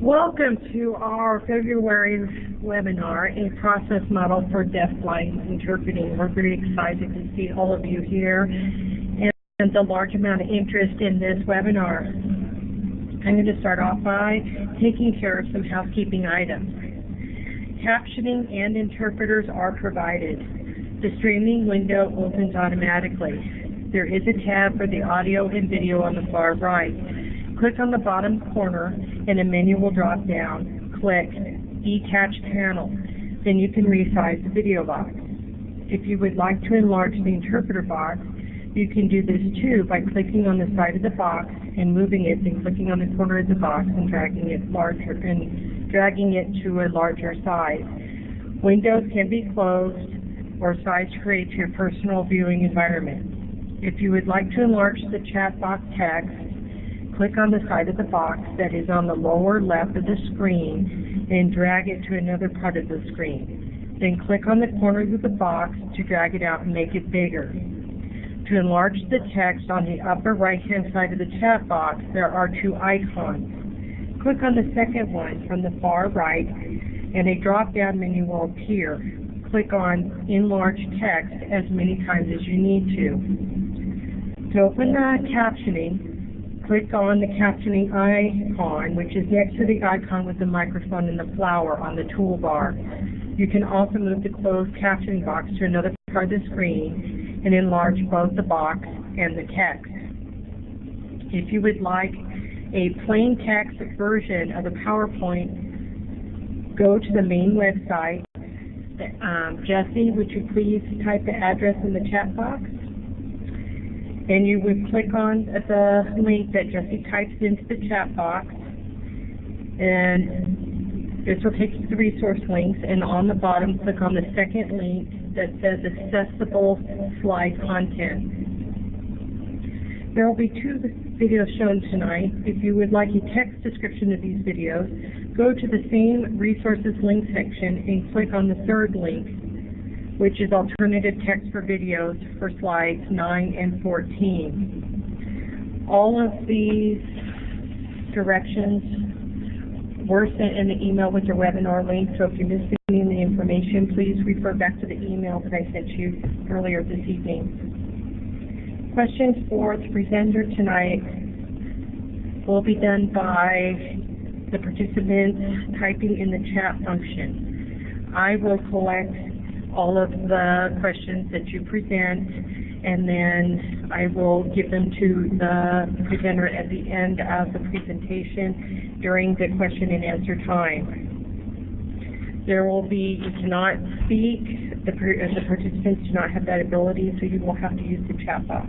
Welcome to our February webinar, A Process Model for Deafblind Interpreting. We're very excited to see all of you here and the large amount of interest in this webinar. I'm going to start off by taking care of some housekeeping items. Captioning and interpreters are provided. The streaming window opens automatically. There is a tab for the audio and video on the far right. Click on the bottom corner and a menu will drop down. Click Detach Panel. Then you can resize the video box. If you would like to enlarge the interpreter box, you can do this too by clicking on the side of the box and moving it, then clicking on the corner of the box and dragging it larger and dragging it to a larger size. Windows can be closed or sized to create your personal viewing environment. If you would like to enlarge the chat box text, click on the side of the box that is on the lower left of the screen and drag it to another part of the screen. Then click on the corners of the box to drag it out and make it bigger. To enlarge the text on the upper right-hand side of the chat box, there are two icons. Click on the second one from the far right and a drop-down menu will appear. Click on Enlarge Text as many times as you need to. To open the captioning, click on the captioning icon, which is next to the icon with the microphone and the flower on the toolbar. You can also move the closed captioning box to another part of the screen and enlarge both the box and the text. If you would like a plain text version of the PowerPoint, go to the main website. Jesse, would you please type the address in the chat box? And you would click on the link that Jesse types into the chat box, and this will take you to the resource links, and on the bottom click on the second link that says accessible slide content. There will be two videos shown tonight. If you would like a text description of these videos, go to the same resources link section and click on the third link, which is alternative text for videos for slides 9 and 14. All of these directions were sent in the email with your webinar link, so if you missed any of the information, please refer back to the email that I sent you earlier this evening. Questions for the presenter tonight will be done by the participants typing in the chat function. I will collect all of the questions that you present, and then I will give them to the presenter at the end of the presentation during the question and answer time. There will be, you cannot speak, the participants do not have that ability, so you will have to use the chat box.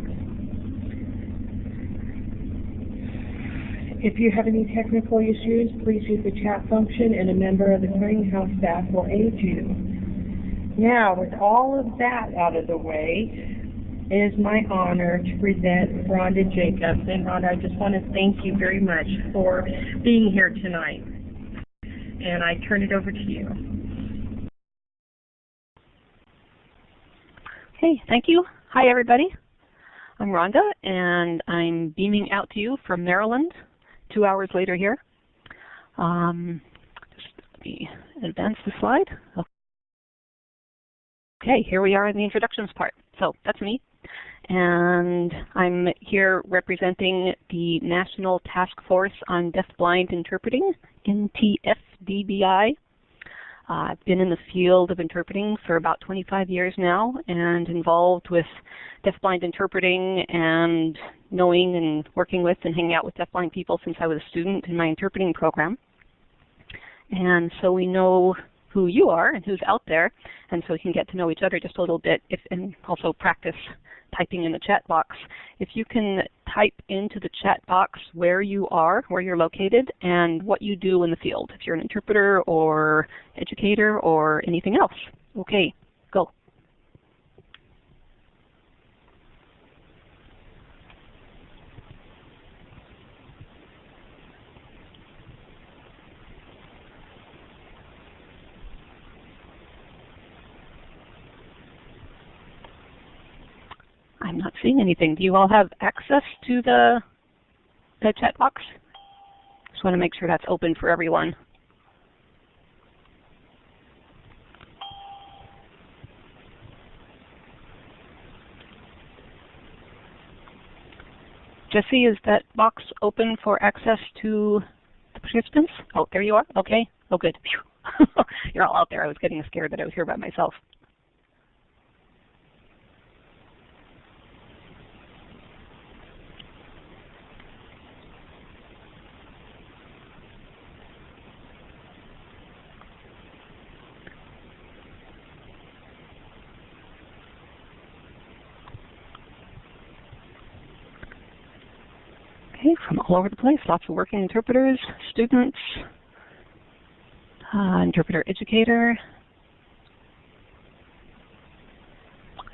If you have any technical issues, please use the chat function and a member of the clearinghouse staff will aid you. Now, with all of that out of the way, it is my honor to present Rhonda Jacobs. And Rhonda, I just want to thank you very much for being here tonight. And I turn it over to you. Hey, thank you. Hi, everybody. I'm Rhonda, and I'm beaming out to you from Maryland 2 hours later here. Just let me advance the slide. Okay, here we are in the introductions part. So that's me, and I'm here representing the National Task Force on Deafblind Interpreting, NTFDBI. I've been in the field of interpreting for about 25 years now and involved with deafblind interpreting and knowing and working with and hanging out with deafblind people since I was a student in my interpreting program. And so we know who you are and who's out there, and so we can get to know each other just a little bit and also practice typing in the chat box. If you can type into the chat box where you are, where you're located, and what you do in the field, if you're an interpreter or educator or anything else. Okay, go. I'm not seeing anything. Do you all have access to the chat box? Just want to make sure that's open for everyone. Jesse, is that box open for access to the participants? Oh, there you are. Okay. Oh, good. You're all out there. I was getting scared that I was here by myself. Okay, from all over the place, lots of working interpreters, students, interpreter educator,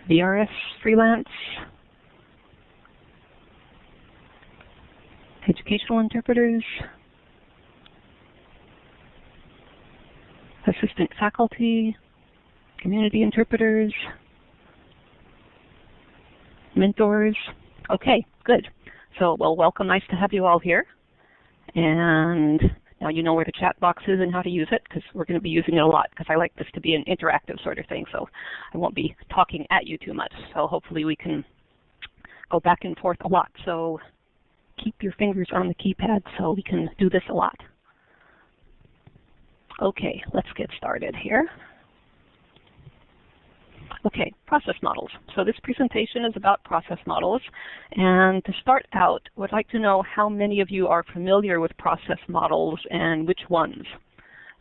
VRS freelance, educational interpreters, assistant faculty, community interpreters, mentors. Okay, good. So, well, welcome. Nice to have you all here. And now you know where the chat box is and how to use it, because we're going to be using it a lot, because I like this to be an interactive sort of thing, so I won't be talking at you too much. So hopefully we can go back and forth a lot. So keep your fingers on the keypad so we can do this a lot. Okay, let's get started here. Okay, process models. So this presentation is about process models. And to start out, I would like to know how many of you are familiar with process models and which ones.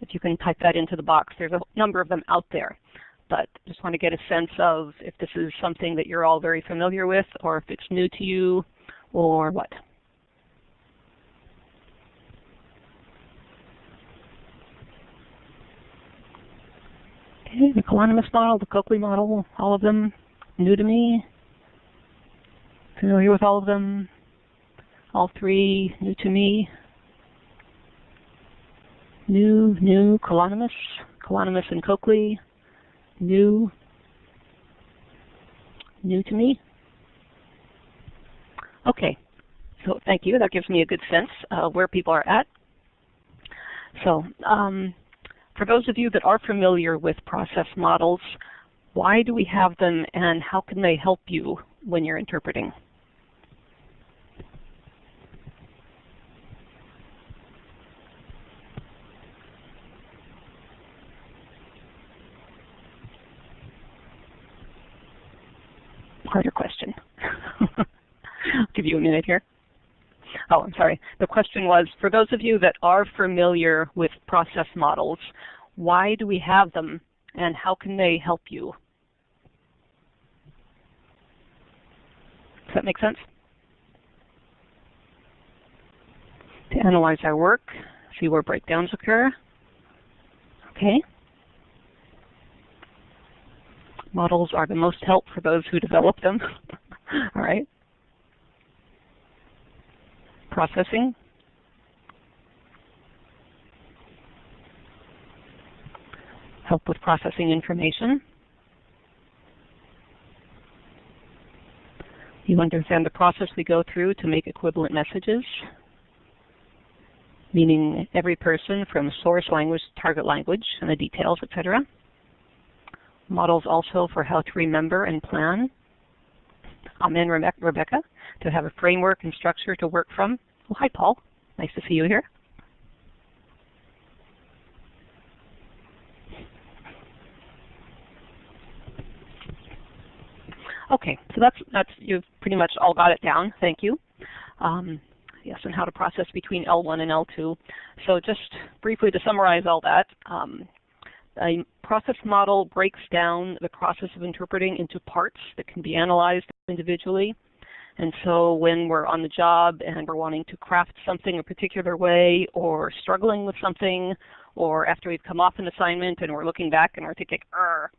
If you can type that into the box, there's a number of them out there. But just want to get a sense of if this is something that you're all very familiar with, or if it's new to you, or what. Okay, the Colonimus Model, the Coakley Model, all of them new to me. Familiar with all of them. All three new to me. New, Colonimus and Coakley, new to me. Okay, so thank you. That gives me a good sense of where people are at. So, for those of you that are familiar with process models, why do we have them and how can they help you when you're interpreting? Harder question. I'll give you a minute here. Oh, I'm sorry. The question was, for those of you that are familiar with process models, why do we have them and how can they help you? Does that make sense? To analyze our work, see where breakdowns occur. Okay. Models are the most help for those who develop them. All right. Processing. Help with processing information. You understand the process we go through to make equivalent messages, meaning every person from source language to target language and the details, etc. Models also for how to remember and plan. Amen, Rebecca, to have a framework and structure to work from. Oh, hi, Paul. Nice to see you here. Okay, so that's you've pretty much all got it down. Thank you. Yes, and how to process between L1 and L2. So just briefly to summarize all that, a process model breaks down the process of interpreting into parts that can be analyzed individually. And so when we're on the job and we're wanting to craft something a particular way, or struggling with something, or after we've come off an assignment and we're looking back and we're thinking, or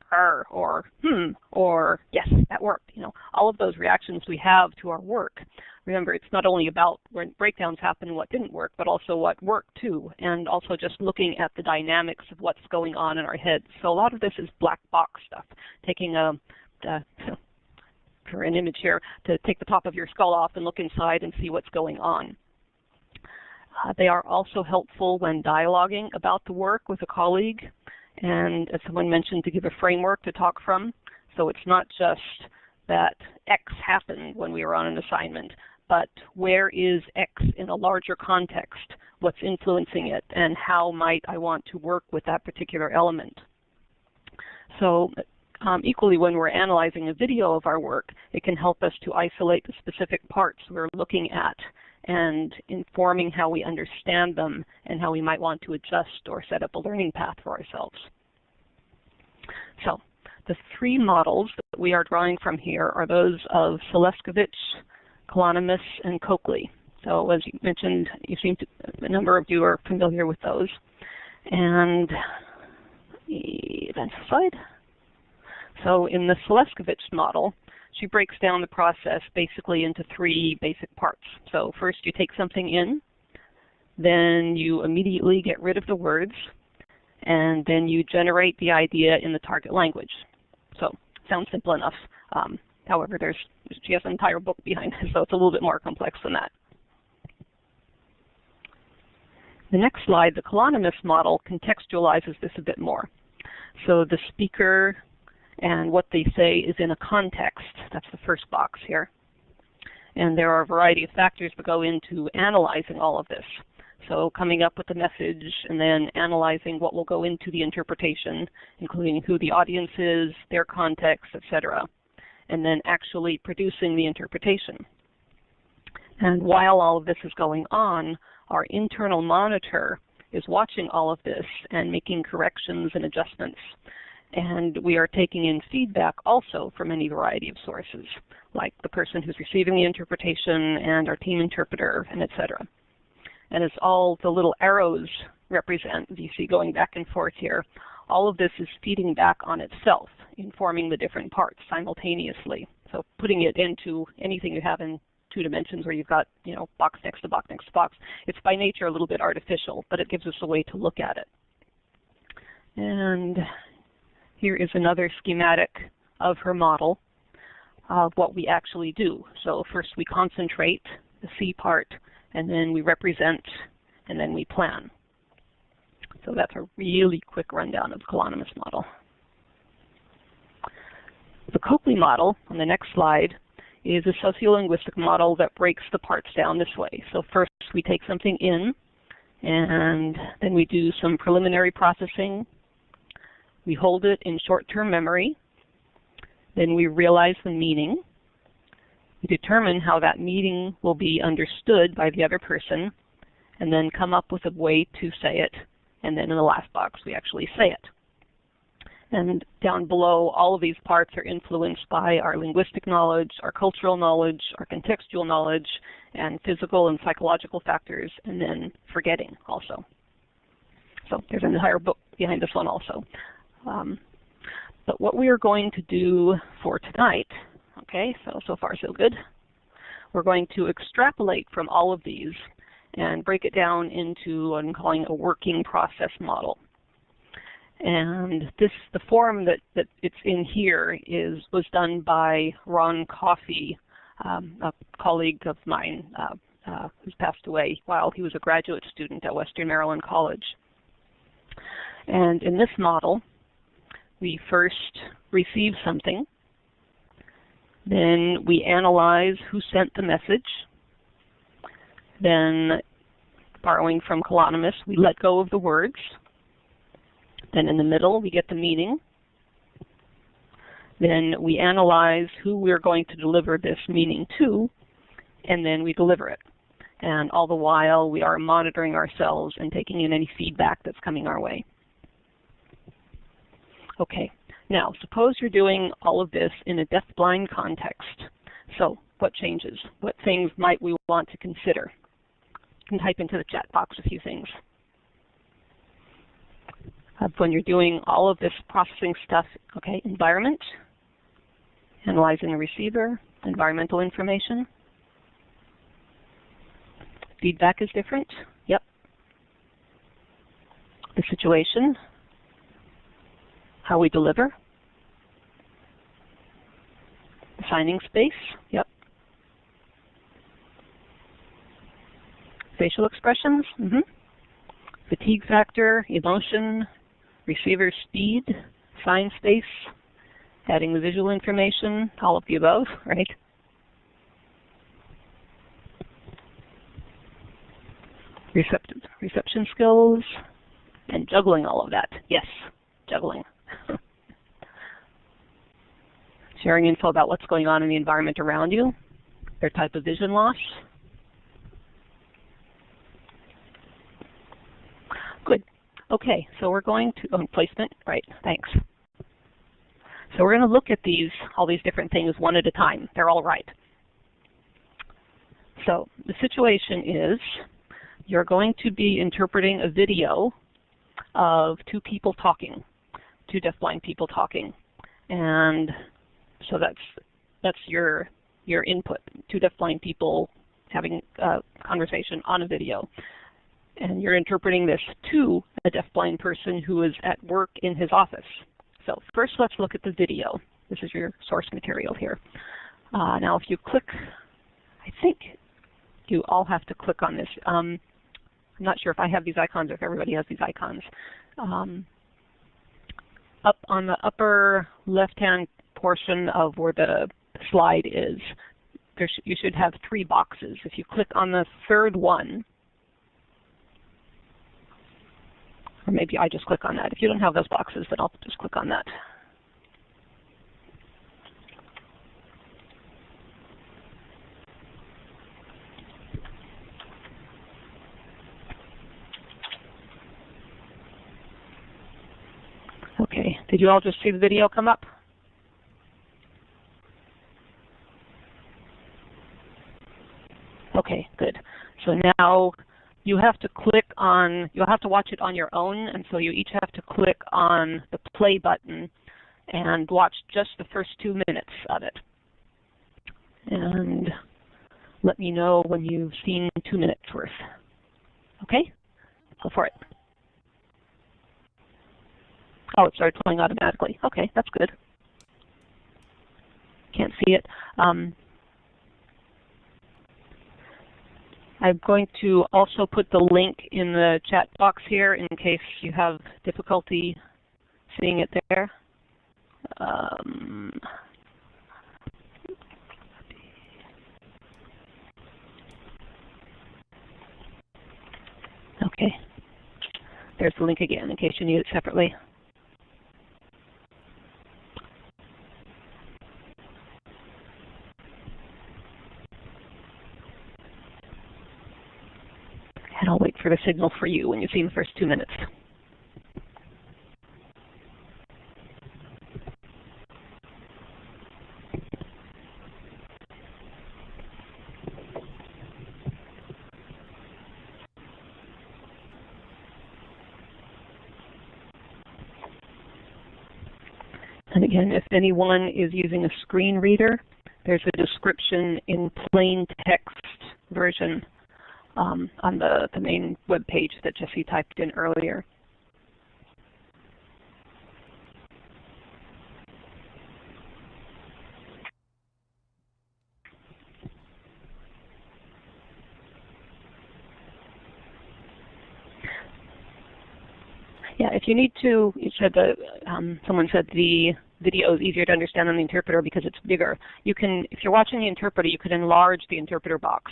yes, that worked. You know, all of those reactions we have to our work. Remember, it's not only about when breakdowns happen what didn't work, but also what worked too, and also just looking at the dynamics of what's going on in our heads. So a lot of this is black box stuff, taking for an image here, to take the top of your skull off and look inside and see what's going on. They are also helpful when dialoguing about the work with a colleague, and as someone mentioned, to give a framework to talk from. So it's not just that X happened when we were on an assignment, but where is X in a larger context? What's influencing it, and how might I want to work with that particular element? So equally, when we're analyzing a video of our work, it can help us to isolate the specific parts we're looking at and informing how we understand them and how we might want to adjust or set up a learning path for ourselves. So the three models that we are drawing from here are those of Celskovitz, Colonimus, and Coakley. So as you mentioned, a number of you are familiar with those. And advance the slide. So in the Celskovitz model, she breaks down the process basically into three basic parts. So first you take something in, then you immediately get rid of the words, and then you generate the idea in the target language. So sounds simple enough. However, she has an entire book behind it, so it's a little bit more complex than that. The next slide, the Colonimus model, contextualizes this a bit more. So the speaker and what they say is in a context. That's the first box here. And there are a variety of factors that go into analyzing all of this. So coming up with the message and then analyzing what will go into the interpretation, including who the audience is, their context, etc. And then actually producing the interpretation. And while all of this is going on, our internal monitor is watching all of this and making corrections and adjustments. And we are taking in feedback also from any variety of sources, like the person who's receiving the interpretation and our team interpreter, and etc. And as all the little arrows represent, you see going back and forth here, all of this is feeding back on itself, informing the different parts simultaneously. So putting it into anything you have in 2 dimensions where you've got, box next to box next to box, it's by nature a little bit artificial, but it gives us a way to look at it. And here is another schematic of her model of what we actually do. So first we concentrate, the C part, and then we represent, and then we plan. So that's a really quick rundown of the Colonimus model. The Coakley model, on the next slide, is a sociolinguistic model that breaks the parts down this way. So first we take something in, and then we do some preliminary processing. We hold it in short-term memory. Then we realize the meaning. We determine how that meaning will be understood by the other person, and then come up with a way to say it. And then in the last box, we actually say it. And down below, all of these parts are influenced by our linguistic knowledge, our cultural knowledge, our contextual knowledge, and physical and psychological factors, and then forgetting also. So there's an entire book behind this one also. But what we are going to do for tonight, okay, so far so good, we're going to extrapolate from all of these and break it down into what I'm calling a working process model. And the form that it's in here was done by Ron Coffey, a colleague of mine who's passed away while he was a graduate student at Western Maryland College. And in this model, we first receive something, then we analyze who sent the message, then, borrowing from Colonimus, we let go of the words. Then in the middle, we get the meaning. Then we analyze who we're going to deliver this meaning to, and then we deliver it. And all the while, we are monitoring ourselves and taking in any feedback that's coming our way. Okay, now suppose you're doing all of this in a deafblind context. So what changes? What things might we want to consider? You can type into the chat box a few things. When you're doing all of this processing stuff, okay, environment, analyzing the receiver, environmental information. Feedback is different, yep. The situation, how we deliver. Assigning space, yep. Facial expressions, fatigue factor, emotion, receiver speed, sign space, adding the visual information, all of the above, right? Reception skills, and juggling all of that. Yes, juggling. Sharing info about what's going on in the environment around you, their type of vision loss. Good. Okay, so we're going to, placement, right, thanks. So we're going to look at all these different things one at a time. They're all right. So the situation is you're going to be interpreting a video of two people talking, two deafblind people talking. And so that's your input, two deafblind people having a conversation on a video. And you're interpreting this to a deafblind person who is at work in his office. So first let's look at the video. This is your source material here. Now if you click, I think you all have to click on this. I'm not sure if I have these icons or if everybody has these icons. Up on the upper left-hand portion of where the slide is, you should have 3 boxes. If you click on the third one, or maybe I just click on that. If you don't have those boxes, then I'll just click on that. Okay, did you all just see the video come up? Okay, good. So now you have to click on, you'll have to watch it on your own, and so you each have to click on the play button and watch just the first 2 minutes of it. And let me know when you've seen 2 minutes worth. Okay? Go for it. Oh, it started playing automatically. Okay, that's good. Can't see it. I'm going to also put the link in the chat box here in case you have difficulty seeing it there. Okay. There's the link again in case you need it separately. And I'll wait for the signal for you when you've seen the first 2 minutes. And again, if anyone is using a screen reader, there's a description in plain text version on the main web page that Jesse typed in earlier. Yeah, if you need to, you said that someone said the video is easier to understand than the interpreter because it's bigger. You can, if you're watching the interpreter, you could enlarge the interpreter box.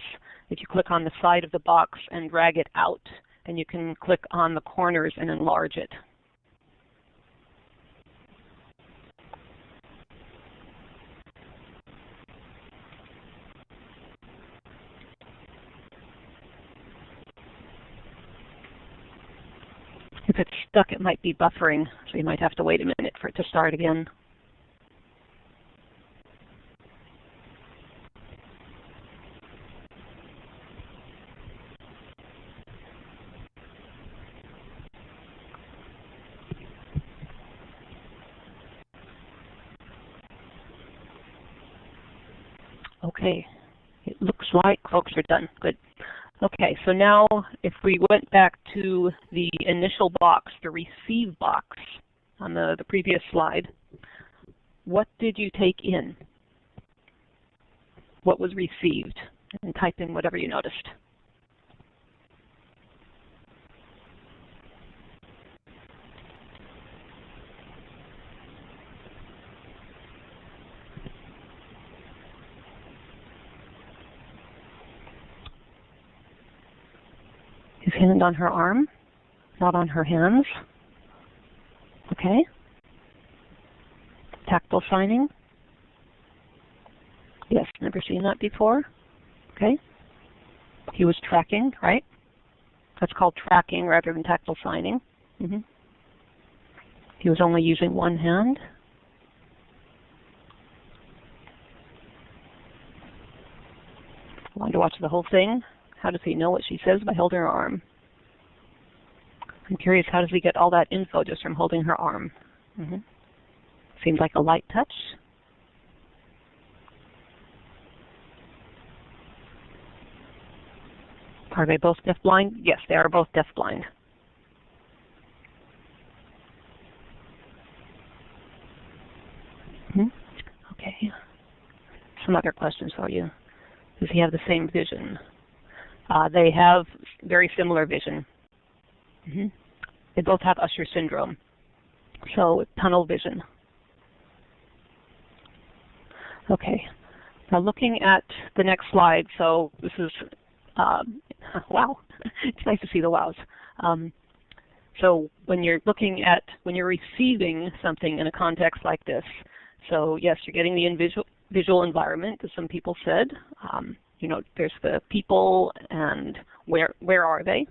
If you click on the side of the box and drag it out, and you can click on the corners and enlarge it. If it's stuck, it might be buffering, so you might have to wait a minute for it to start again. Okay, it looks like folks are done. Good. Okay, so now if we went back to the initial box, the receive box on the previous slide, what did you take in? What was received? And type in whatever you noticed. hand on her arm, not on her hands. Okay. Tactile signing. Yes, never seen that before. Okay. He was tracking, right? That's called tracking rather than tactile signing. He was only using one hand. Want to watch the whole thing? How does he know what she says by holding her arm? I'm curious, how does he get all that info just from holding her arm? Seems like a light touch. Are they both deafblind? Yes, they are both deafblind. Okay. Some other questions for you. Does he have the same vision? They have very similar vision. They both have Usher syndrome, so tunnel vision. Okay, now looking at the next slide, so this is, wow, it's nice to see the wows. So when you're looking at, when you're receiving something in a context like this, so yes, you're getting the visual environment, as some people said. You know, there's the people and where are they?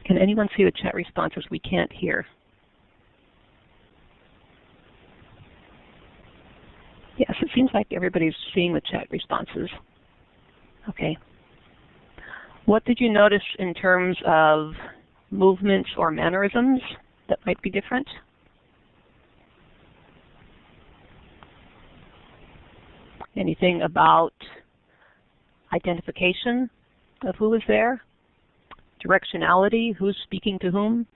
Can anyone see the chat responses? We can't hear. Yes, it seems like everybody's seeing the chat responses. Okay. What did you notice in terms of movements or mannerisms that might be different? Anything about identification of who is there? Directionality, who's speaking to whom?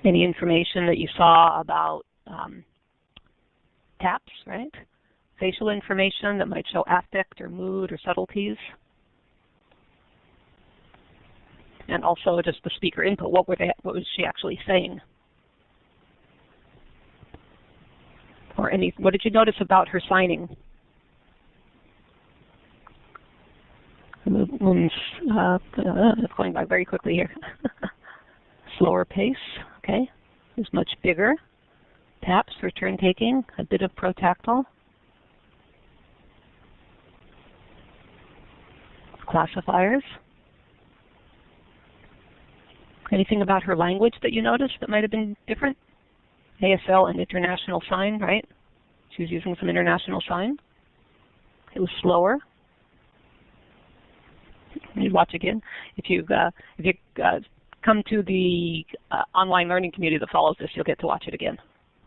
Any information that you saw about taps, right? Facial information that might show affect or mood or subtleties. And also just the speaker input. What was she actually saying? Or what did you notice about her signing? The movement's going by very quickly here. Slower pace, okay. It's much bigger. Taps for turn taking, a bit of protactile. Classifiers. Anything about her language that you noticed that might have been different? ASL and international sign, right? She was using some international sign. It was slower. You watch again. If you come to the online learning community that follows this, you'll get to watch it again.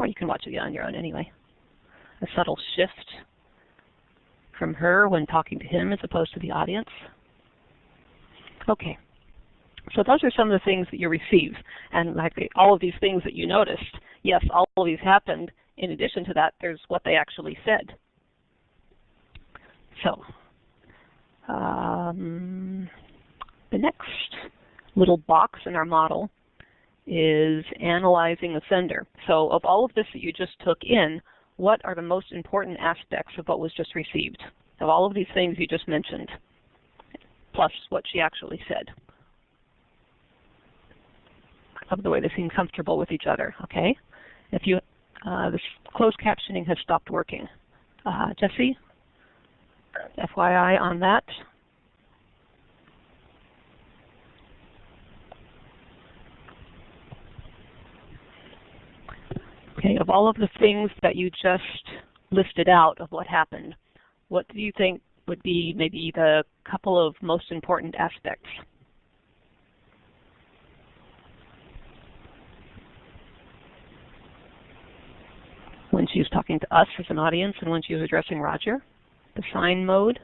Or you can watch it on your own anyway. A subtle shift from her when talking to him as opposed to the audience. Okay. So those are some of the things that you receive. And like all of these things that you noticed, yes, all of these happened. In addition to that, there's what they actually said. So the next little box in our model is analyzing the sender. So of all of this that you just took in, what are the most important aspects of what was just received? Of all of these things you just mentioned, plus what she actually said. Of the way they seem comfortable with each other, okay? If you, this closed captioning has stopped working. Jesse, FYI on that. Okay, of all of the things that you just listed out of what happened, what do you think would be maybe the couple of most important aspects? When she was talking to us as an audience and when she was addressing Roger, the sign mode,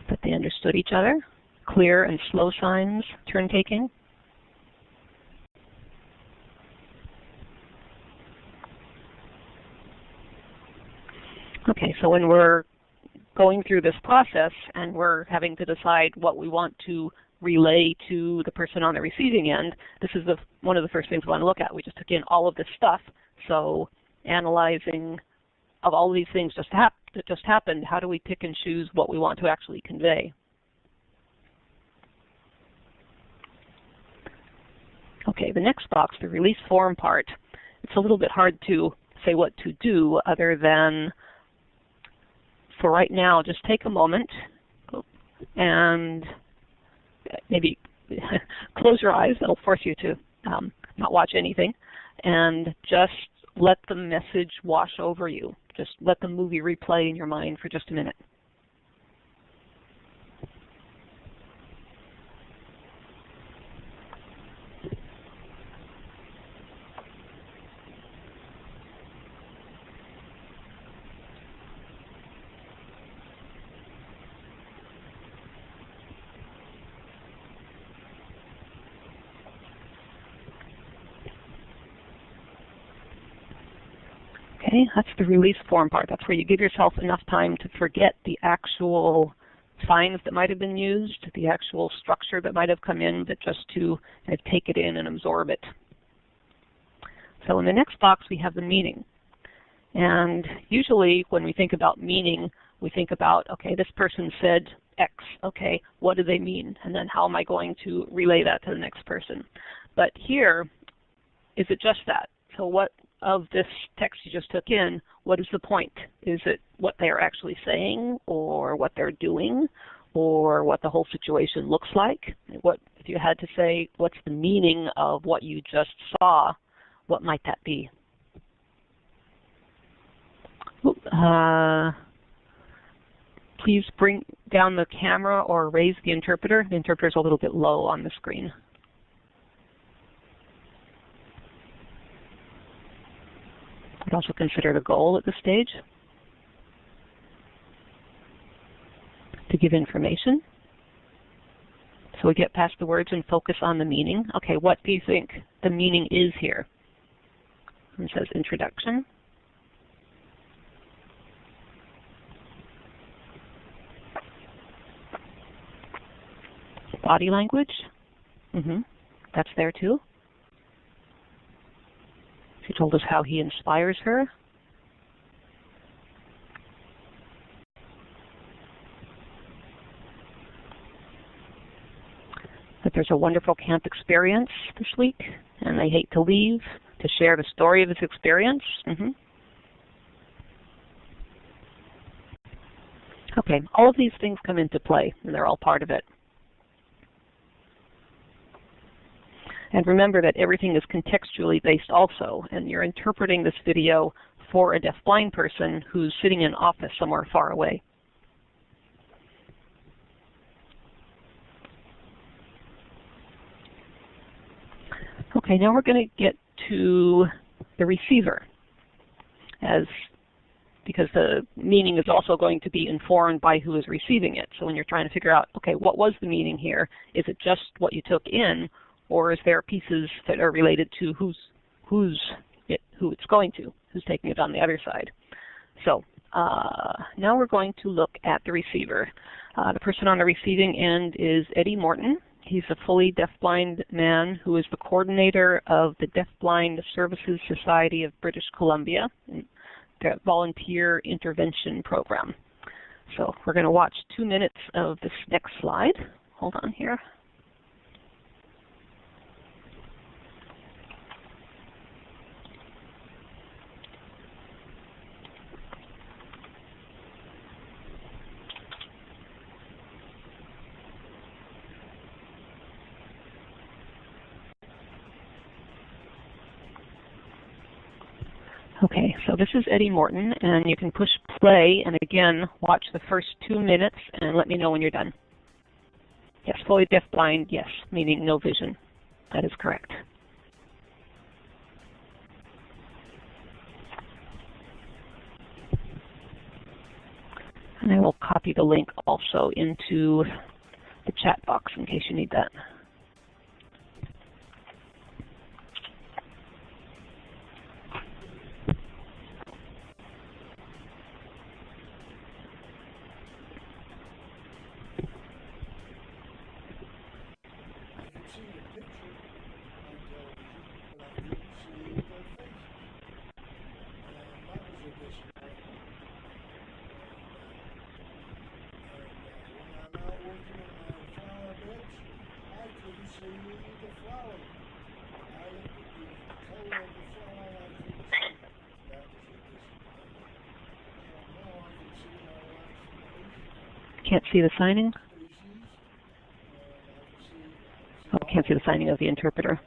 that they understood each other, clear and slow signs, turn taking. Okay, so when we're going through this process and we're having to decide what we want to relay to the person on the receiving end, this is one of the first things we want to look at. We just took in all of this stuff, so analyzing of all of these things that just happened, how do we pick and choose what we want to actually convey? Okay, the next box, the release form part, it's a little bit hard to say what to do other than, for right now, just take a moment and maybe close your eyes. That'll force you to not watch anything, and just let the message wash over you. Just let the movie replay in your mind for just a minute. Okay, that's the release form part. That's where you give yourself enough time to forget the actual signs that might have been used, the actual structure that might have come in, but just to kind of take it in and absorb it. So in the next box, we have the meaning. And usually when we think about meaning, we think about, okay, this person said X. Okay, what do they mean? And then how am I going to relay that to the next person? But here, is it just that? So what of this text you just took in, what is the point? Is it what they're actually saying, or what they're doing, or what the whole situation looks like? What, if you had to say, what's the meaning of what you just saw, what might that be? Please bring down the camera or raise the interpreter. The interpreter is a little bit low on the screen. I'd also consider it a goal at this stage to give information. So we get past the words and focus on the meaning. Okay, what do you think the meaning is here? It says introduction. Body language. That's there too. He told us how he inspires her. That there's a wonderful camp experience this week, and they hate to leave to share the story of his experience. Okay, all of these things come into play, and they're all part of it. And remember that everything is contextually based also, and you're interpreting this video for a deafblind person who's sitting in an office somewhere far away. Okay, now we're going to get to the receiver, because the meaning is also going to be informed by who is receiving it. So when you're trying to figure out, okay, what was the meaning here? Is it just what you took in? Or is there pieces that are related to who it's going to, who's taking it on the other side? So now we're going to look at the receiver. The person on the receiving end is Eddie Morton. He's a fully deafblind man who is the coordinator of the Deafblind Services Society of British Columbia, the volunteer intervention program. So we're going to watch 2 minutes of this next slide. Hold on here. Okay, so this is Eddie Morton, and you can push play and again watch the first 2 minutes and let me know when you're done. Yes, fully deafblind, yes, meaning no vision. That is correct. And I will copy the link also into the chat box in case you need that. Can't see the signing? Oh, can't see the signing of the interpreter.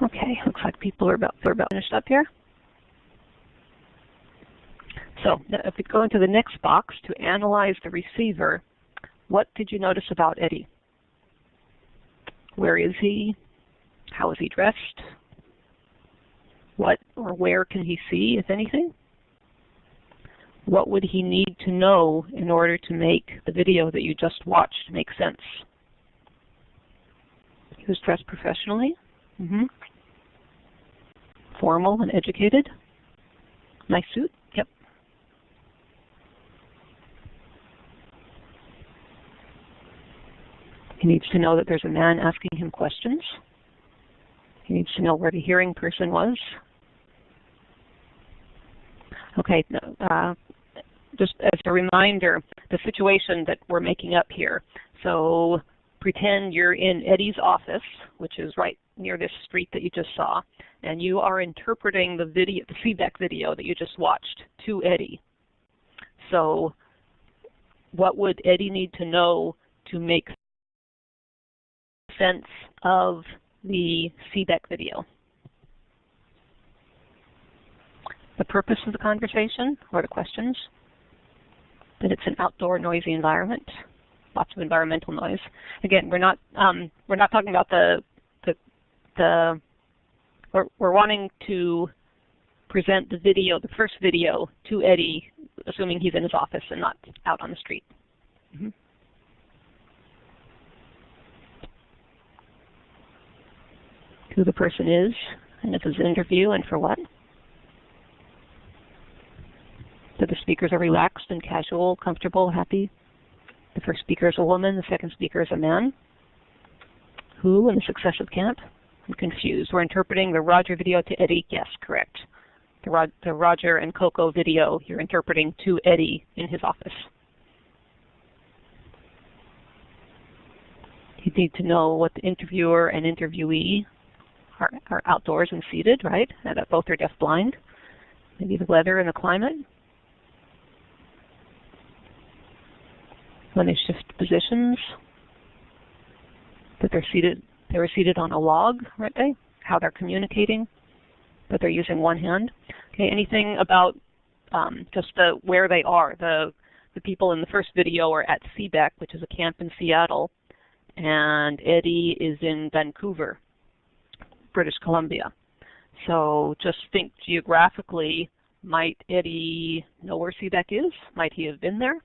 Okay, looks like people are about finished up here. So if we go into the next box to analyze the receiver, what did you notice about Eddie? Where is he? How is he dressed? What or where can he see, if anything? What would he need to know in order to make the video that you just watched make sense? He was dressed professionally. Formal and educated. Nice suit. Yep. He needs to know that there's a man asking him questions. He needs to know where the hearing person was. Okay, just as a reminder, the situation that we're making up here. So pretend you're in Eddie's office, which is right near this street that you just saw, and you are interpreting the video, the feedback video that you just watched to Eddie. So what would Eddie need to know to make sense of the feedback video? The purpose of the conversation or the questions, that it's an outdoor noisy environment, lots of environmental noise. Again, we're not talking about we're wanting to present the video, the first video, to Eddie, assuming he's in his office and not out on the street. Who the person is, and if it's an interview, and for what. That the speakers are relaxed and casual, comfortable, happy. The first speaker is a woman, the second speaker is a man. Who in the successive camp? I'm confused. We're interpreting the Roger video to Eddie. Yes, correct. The Roger and Coco video you're interpreting to Eddie in his office. You need to know what the interviewer and interviewee are outdoors and seated, right? And that both are deafblind. Maybe the weather and the climate. When they shift positions, that they were seated on a log, right? How they're communicating, that they're using one hand. Okay, anything about just where they are. The people in the first video are at CBEC, which is a camp in Seattle, and Eddie is in Vancouver, British Columbia. So just think geographically, might Eddie know where CBEC is? Might he have been there?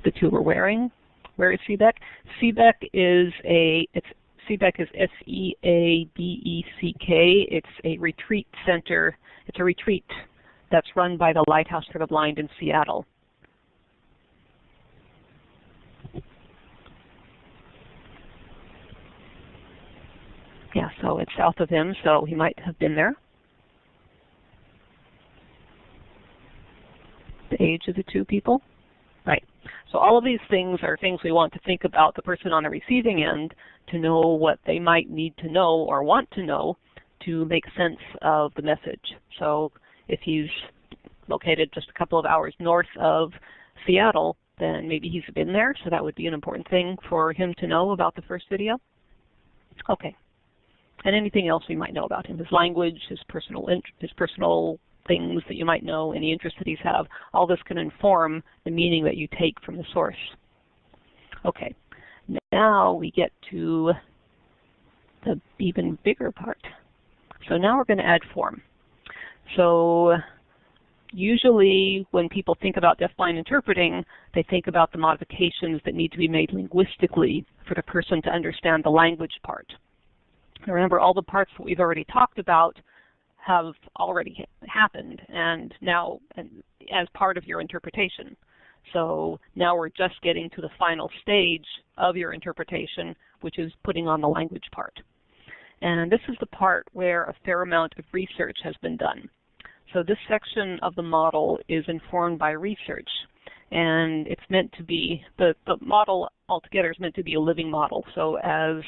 the two were wearing. Where is CBEC? CBEC is CBEC is S-E-A-B-E-C-K. It's a retreat center. It's a retreat that's run by the Lighthouse for the Blind in Seattle. Yeah, so it's south of him, so he might have been there. The age of the two people. Right. So all of these things are things we want to think about the person on the receiving end to know what they might need to know or want to know to make sense of the message. So if he's located just a couple of hours north of Seattle, then maybe he's been there, so that would be an important thing for him to know about the first video. Okay. And anything else we might know about him, his language, his personal things that you might know, any interests that he's have, all this can inform the meaning that you take from the source. Okay, now we get to the even bigger part. So now we're going to add form. So usually when people think about deafblind interpreting, they think about the modifications that need to be made linguistically for the person to understand the language part. Remember, all the parts that we've already talked about have already happened, and now as part of your interpretation. So now we're just getting to the final stage of your interpretation, which is putting on the language part. And this is the part where a fair amount of research has been done. So this section of the model is informed by research, and it's meant to be, the model altogether is meant to be a living model. So as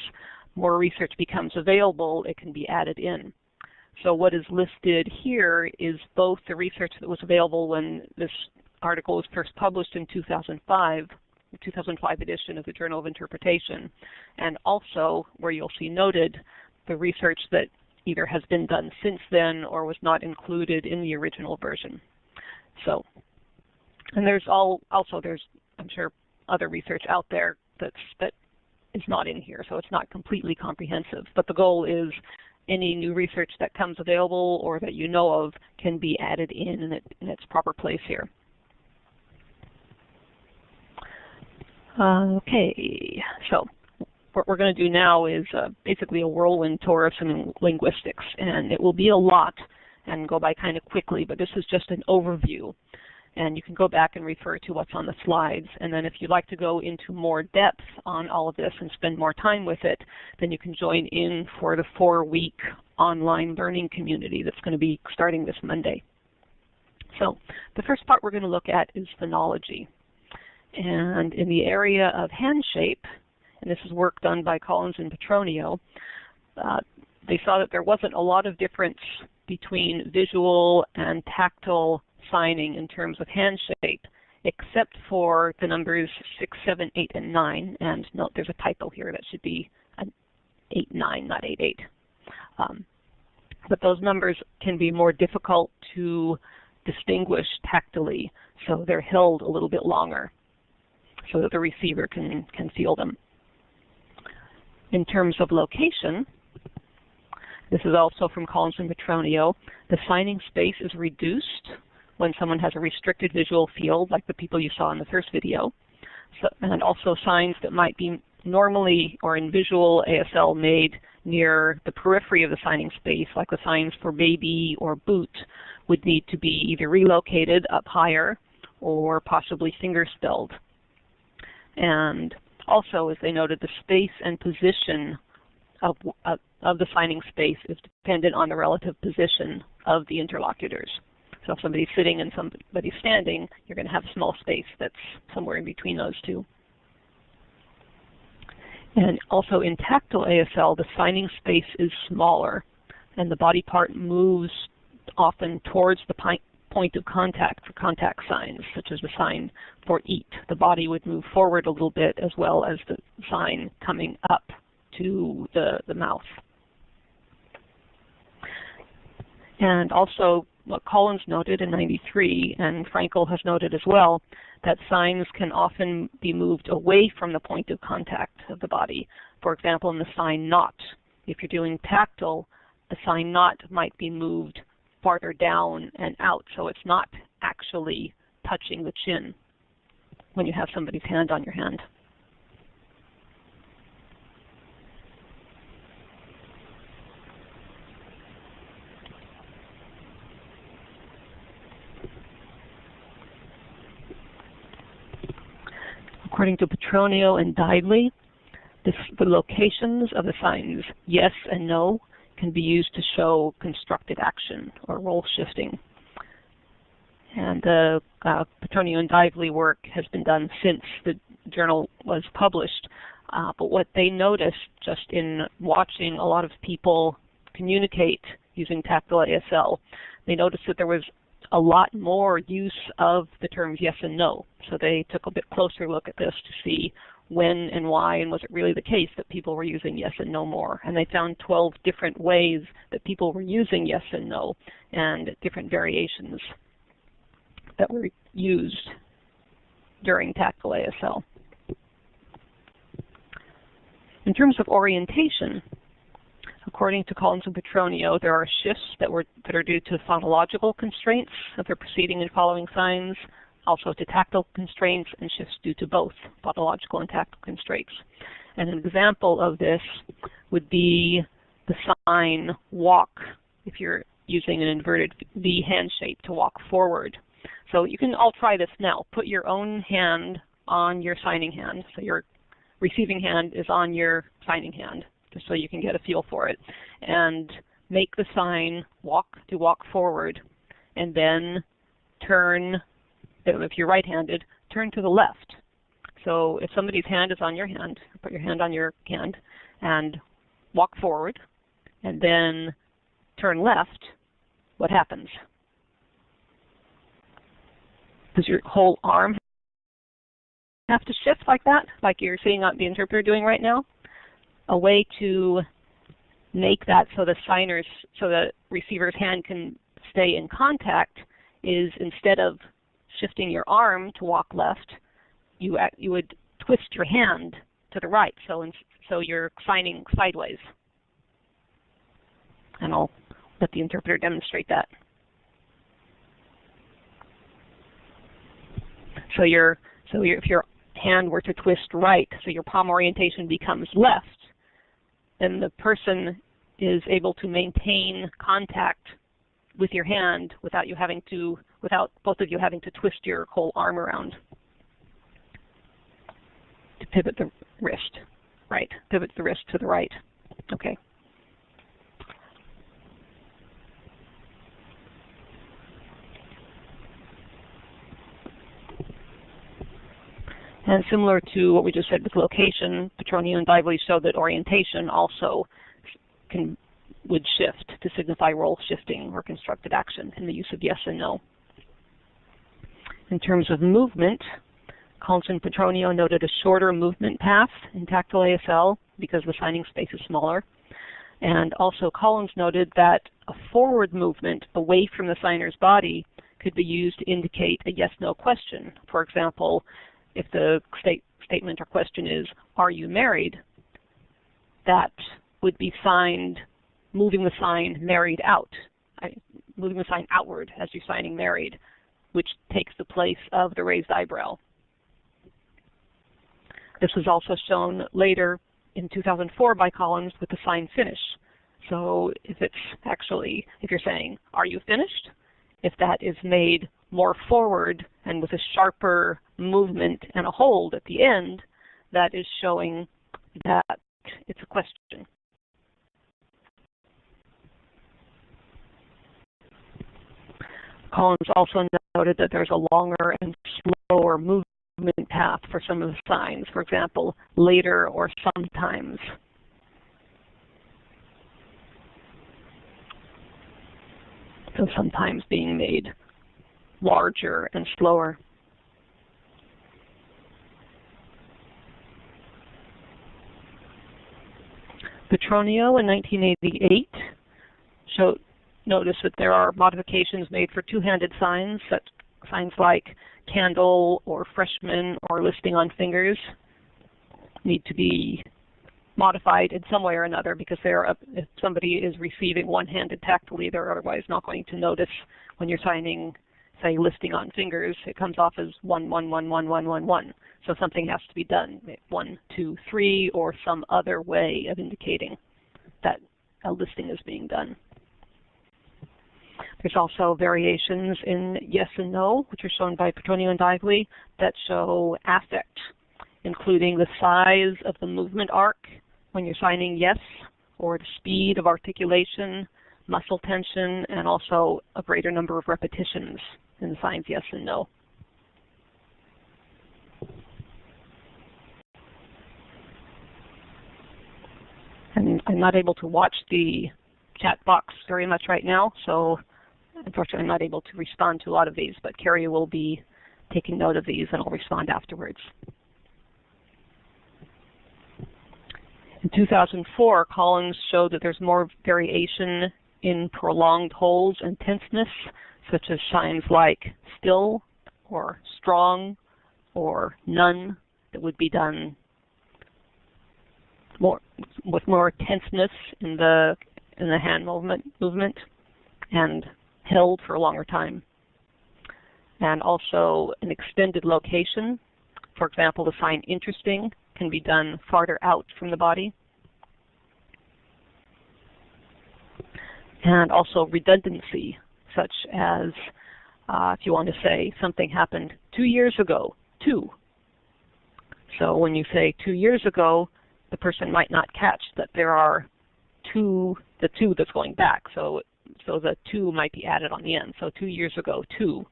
more research becomes available, it can be added in. So what is listed here is both the research that was available when this article was first published in 2005, the 2005 edition of the Journal of Interpretation, and also where you'll see noted the research that either has been done since then or was not included in the original version. So, and there's I'm sure other research out there that is not in here, so it's not completely comprehensive. But the goal is any new research that comes available or that you know of can be added in its proper place here. Okay, so what we're going to do now is basically a whirlwind tour of some linguistics, and it will be a lot and go by kind of quickly, but this is just an overview. And you can go back and refer to what's on the slides. And then if you'd like to go into more depth on all of this and spend more time with it, then you can join in for the 4-week online learning community that's going to be starting this Monday. So the first part we're going to look at is phonology. And in the area of hand shape, and this is work done by Collins and Petronio, they saw that there wasn't a lot of difference between visual and tactile signing in terms of hand shape, except for the numbers 6, 7, 8, and 9. And note there's a typo here. That should be an 8, 9, not 8, 8. But those numbers can be more difficult to distinguish tactily, so they're held a little bit longer so that the receiver can feel them. In terms of location, this is also from Collins and Petronio, the signing space is reduced when someone has a restricted visual field, like the people you saw in the first video. So, and also signs that might be normally or in visual ASL made near the periphery of the signing space, like the signs for baby or boot, would need to be either relocated up higher or possibly finger-spelled. And also, as they noted, the space and position of the signing space is dependent on the relative position of the interlocutors. So if somebody's sitting and somebody's standing, you're going to have a small space that's somewhere in between those two. And also in tactile ASL, the signing space is smaller, and the body part moves often towards the point of contact for contact signs, such as the sign for eat. The body would move forward a little bit as well as the sign coming up to the mouth. And also, what Collins noted in '93, and Frankel has noted as well, that signs can often be moved away from the point of contact of the body. For example, in the sign not. If you're doing tactile, the sign not might be moved farther down and out, so it's not actually touching the chin. when you have somebody's hand on your hand. According to Petronio and Dively, the locations of the signs yes and no can be used to show constructed action or role shifting. And the Petronio and Dively work has been done since the journal was published. But what they noticed just in watching a lot of people communicate using tactile ASL, they noticed that there was a lot more use of the terms yes and no. So they took a bit closer look at this to see when and why, and was it really the case that people were using yes and no more. And they found 12 different ways that people were using yes and no, and different variations that were used during tactile ASL. In terms of orientation, according to Collins and Petronio, there are shifts that are due to phonological constraints of the preceding and following signs, also to tactile constraints, and shifts due to both phonological and tactile constraints. And an example of this would be the sign walk, if you're using an inverted V hand shape to walk forward. So you can all try this now. Put your own hand on your signing hand. So your receiving hand is on your signing hand, just so you can get a feel for it. And make the sign walk forward, and then turn, if you're right-handed, turn to the left. So if somebody's hand is on your hand, put your hand on your hand and walk forward, and then turn left, what happens? Does your whole arm have to shift like that, like you're seeing the interpreter doing right now? A way to make that so the receiver's hand can stay in contact is, instead of shifting your arm to walk left, you would twist your hand to the right, so you're signing sideways. And I'll let the interpreter demonstrate that. So if your hand were to twist right, so your palm orientation becomes left, then the person is able to maintain contact with your hand without both of you having to twist your whole arm around to pivot the wrist. Right, pivot the wrist to the right. Okay. And similar to what we just said with location, Petronio and Dively showed that orientation also would shift to signify role shifting or constructed action in the use of yes and no. In terms of movement, Collins and Petronio noted a shorter movement path in tactile ASL because the signing space is smaller. And also Collins noted that a forward movement away from the signer's body could be used to indicate a yes-no question. For example, if the statement or question is, "Are you married?" that would be signed, moving the sign married out, moving the sign outward as you're signing married, which takes the place of the raised eyebrow. This was also shown later in 2004 by Collins with the sign finish. So if you're saying, "Are you finished?" if that is made more forward and with a sharper movement and a hold at the end, that is showing that it's a question. Collins also noted that there's a longer and slower movement path for some of the signs, for example, later or sometimes. So sometimes being made larger and slower. Petronio in 1988 noticed that there are modifications made for two-handed signs, such signs like candle or freshman or listing on fingers need to be modified in some way or another, because if somebody is receiving one-handed tactily, they're otherwise not going to notice when you're signing say, listing on fingers, it comes off as 1, 1, 1, 1, 1, 1, 1. So something has to be done, 1, 2, 3, or some other way of indicating that a listing is being done. There's also variations in yes and no, which are shown by Petronio and Dively, that show affect, including the size of the movement arc when you're signing yes, or the speed of articulation, muscle tension, and also a greater number of repetitions in the signs yes and no. And I'm not able to watch the chat box very much right now, so unfortunately I'm not able to respond to a lot of these, but Carrie will be taking note of these and I'll respond afterwards. In 2004, Collins showed that there's more variation in prolonged holds and tenseness, such as signs like still or strong or none, that would be done with more tenseness in the hand movement and held for a longer time. And also an extended location. For example, the sign interesting can be done farther out from the body. And also redundancy, such as if you want to say something happened 2 years ago, 2. So when you say 2 years ago, the person might not catch that there are the 2 that's going back. So the 2 might be added on the end. So 2 years ago, 2.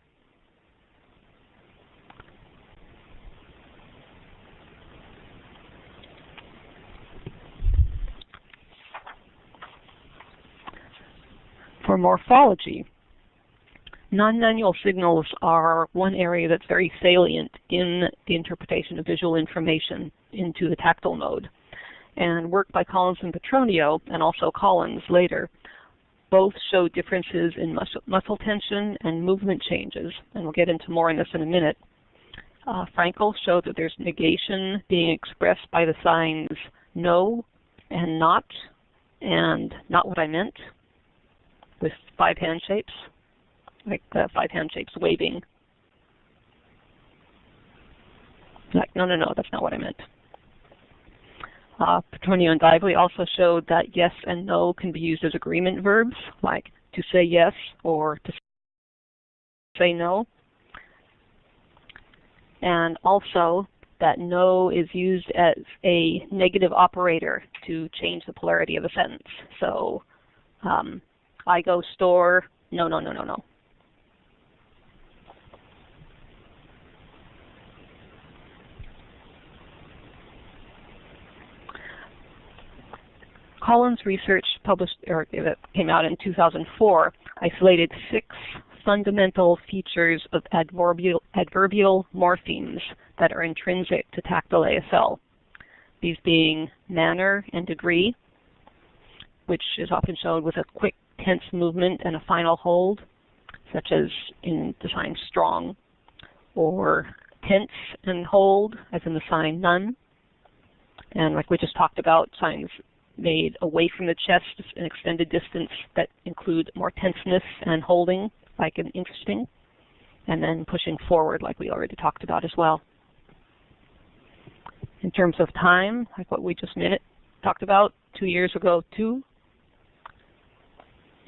For morphology, non-manual signals are one area that's very salient in the interpretation of visual information into the tactile mode. And work by Collins and Petronio, and also Collins later, both show differences in muscle tension and movement changes, and we'll get into more on this in a minute. Frankel showed that there's negation being expressed by the signs no and not what I meant, with 5 hand shapes, like 5 hand shapes waving. Like, no, that's not what I meant. Petronio and Dively also showed that yes and no can be used as agreement verbs, like to say yes or to say no. And also that no is used as a negative operator to change the polarity of a sentence. So, I go store, no. Collins' research that came out in 2004 isolated 6 fundamental features of adverbial morphemes that are intrinsic to tactile ASL. These being manner and degree, which is often shown with a quick tense movement and a final hold, such as in the sign strong, or tense and hold, as in the sign none. And like we just talked about, signs made away from the chest, an extended distance that include more tenseness and holding, like an interesting, and then pushing forward, like we already talked about as well. In terms of time, like what we just talked about, 2 years ago, 2.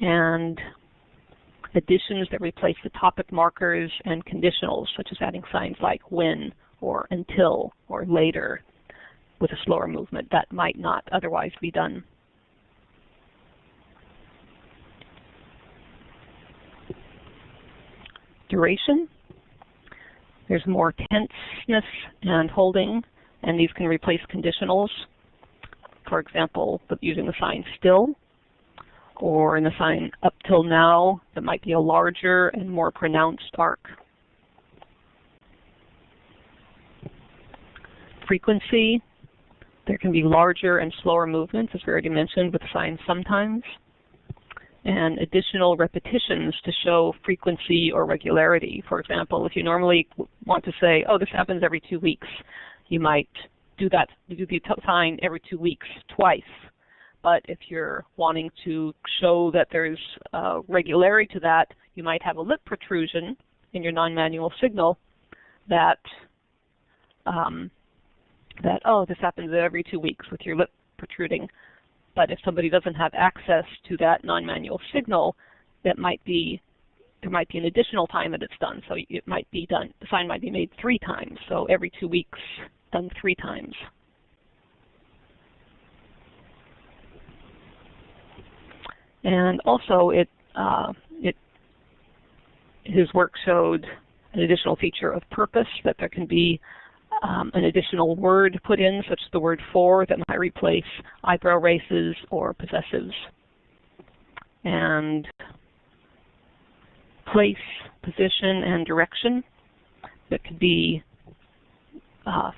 And additions that replace the topic markers and conditionals, such as adding signs like when or until or later with a slower movement that might not otherwise be done. Duration. There's more tenseness and holding, and these can replace conditionals. For example, using the sign still, or in the sign up till now, that might be a larger and more pronounced arc. Frequency, there can be larger and slower movements, as we already mentioned, with the sign sometimes. And additional repetitions to show frequency or regularity. For example, if you normally want to say, oh, this happens every 2 weeks, you might do the sign every 2 weeks twice. But if you're wanting to show that there's regularity to that, you might have a lip protrusion in your non-manual signal that, oh, this happens every 2 weeks with your lip protruding. But if somebody doesn't have access to that non-manual signal, there might be an additional time that it's done. So it might be done, the sign might be made 3 times. So every 2 weeks, done 3 times. And also, his work showed an additional feature of purpose, that there can be an additional word put in, such as the word for, that might replace eyebrow races or possessives. And place, position, and direction that could be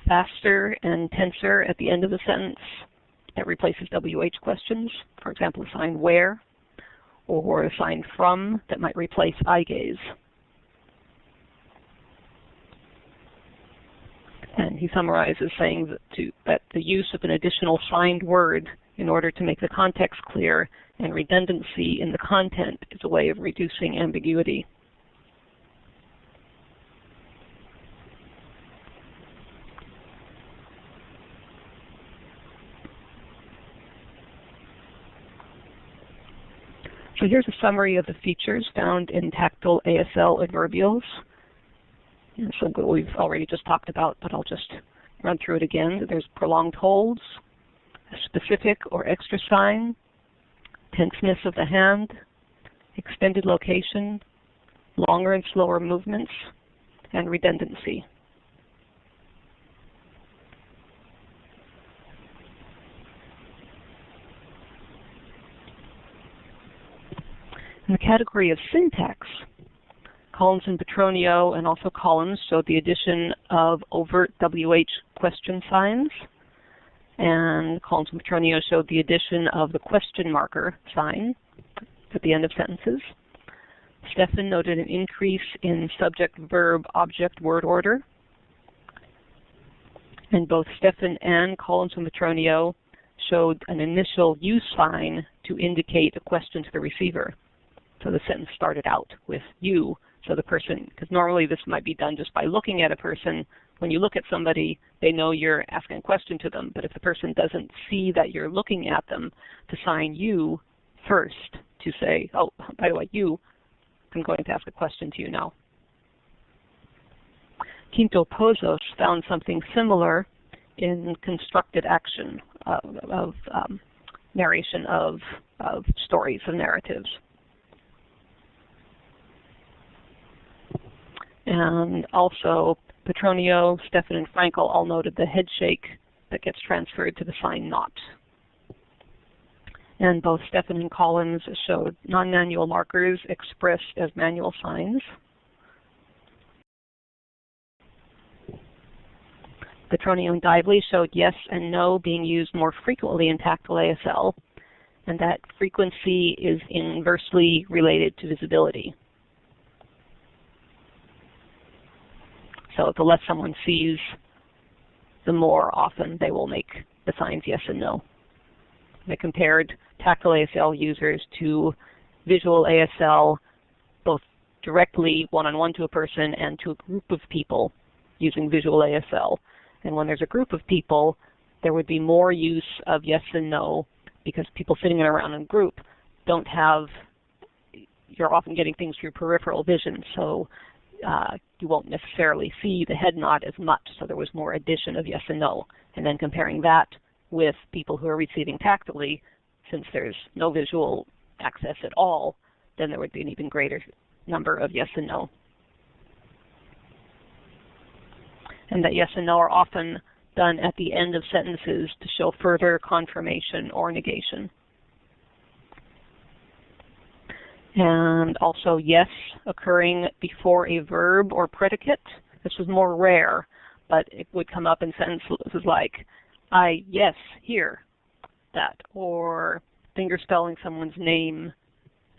faster and tenser at the end of the sentence. That replaces WH questions, for example, the sign where, or a sign from that might replace eye gaze. And he summarizes saying that the use of an additional signed word in order to make the context clear and redundancy in the content is a way of reducing ambiguity. So here's a summary of the features found in tactile ASL adverbials. And so we've already just talked about, but I'll just run through it again. There's prolonged holds, a specific or extra sign, tenseness of the hand, extended location, longer and slower movements, and redundancy. In the category of syntax, Collins and Petronio and also Collins showed the addition of overt WH question signs, and Collins and Petronio showed the addition of the question marker sign at the end of sentences. Stefan noted an increase in subject, verb, object, word order. And both Stefan and Collins and Petronio showed an initial use sign to indicate a question to the receiver. So the sentence started out with you. So the person, because normally this might be done just by looking at a person. When you look at somebody, they know you're asking a question to them. But if the person doesn't see that you're looking at them, to sign you first to say, oh, by the way, you, I'm going to ask a question to you now. Quinto Pozos found something similar in constructed action of narration of stories, of narratives. And also, Petronio, Stefan, and Frankel all noted the head shake that gets transferred to the sign not. And both Stefan and Collins showed non-manual markers expressed as manual signs. Petronio and Dively showed yes and no being used more frequently in tactile ASL, and that frequency is inversely related to visibility. So the less someone sees, the more often they will make the signs yes and no. They compared tactile ASL users to visual ASL, both directly one-on-one to a person and to a group of people using visual ASL. And when there's a group of people, there would be more use of yes and no, because people sitting around in a group don't have, you're often getting things through peripheral vision, so you won't necessarily see the head nod as much, so there was more addition of yes and no. And then comparing that with people who are receiving tactilely, since there's no visual access at all, then there would be an even greater number of yes and no. And that yes and no are often done at the end of sentences to show further confirmation or negation. And also yes occurring before a verb or predicate. This was more rare, but it would come up in sentences like, I yes hear that, or finger spelling someone's name,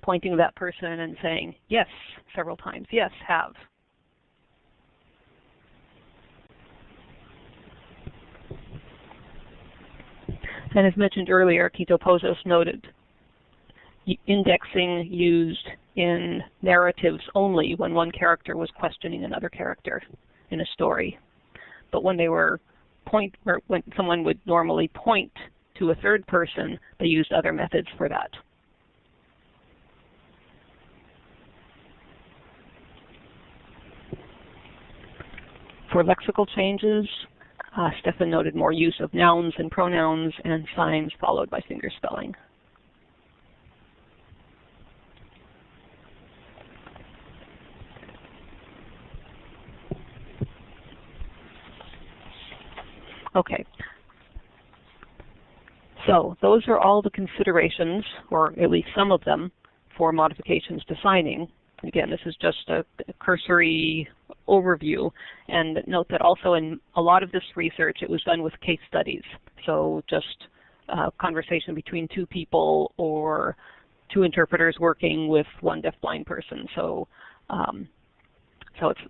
pointing to that person and saying yes several times, yes, have. And as mentioned earlier, Quinto Pozos noted indexing used in narratives only when one character was questioning another character in a story. But when they were when someone would normally point to a third person, they used other methods for that. For lexical changes, Stefan noted more use of nouns and pronouns and signs followed by fingerspelling. Okay, so those are all the considerations, or at least some of them, for modifications to signing. Again, this is just a cursory overview, and note that also in a lot of this research it was done with case studies, so just conversation between two people or two interpreters working with one deafblind person. So, so it's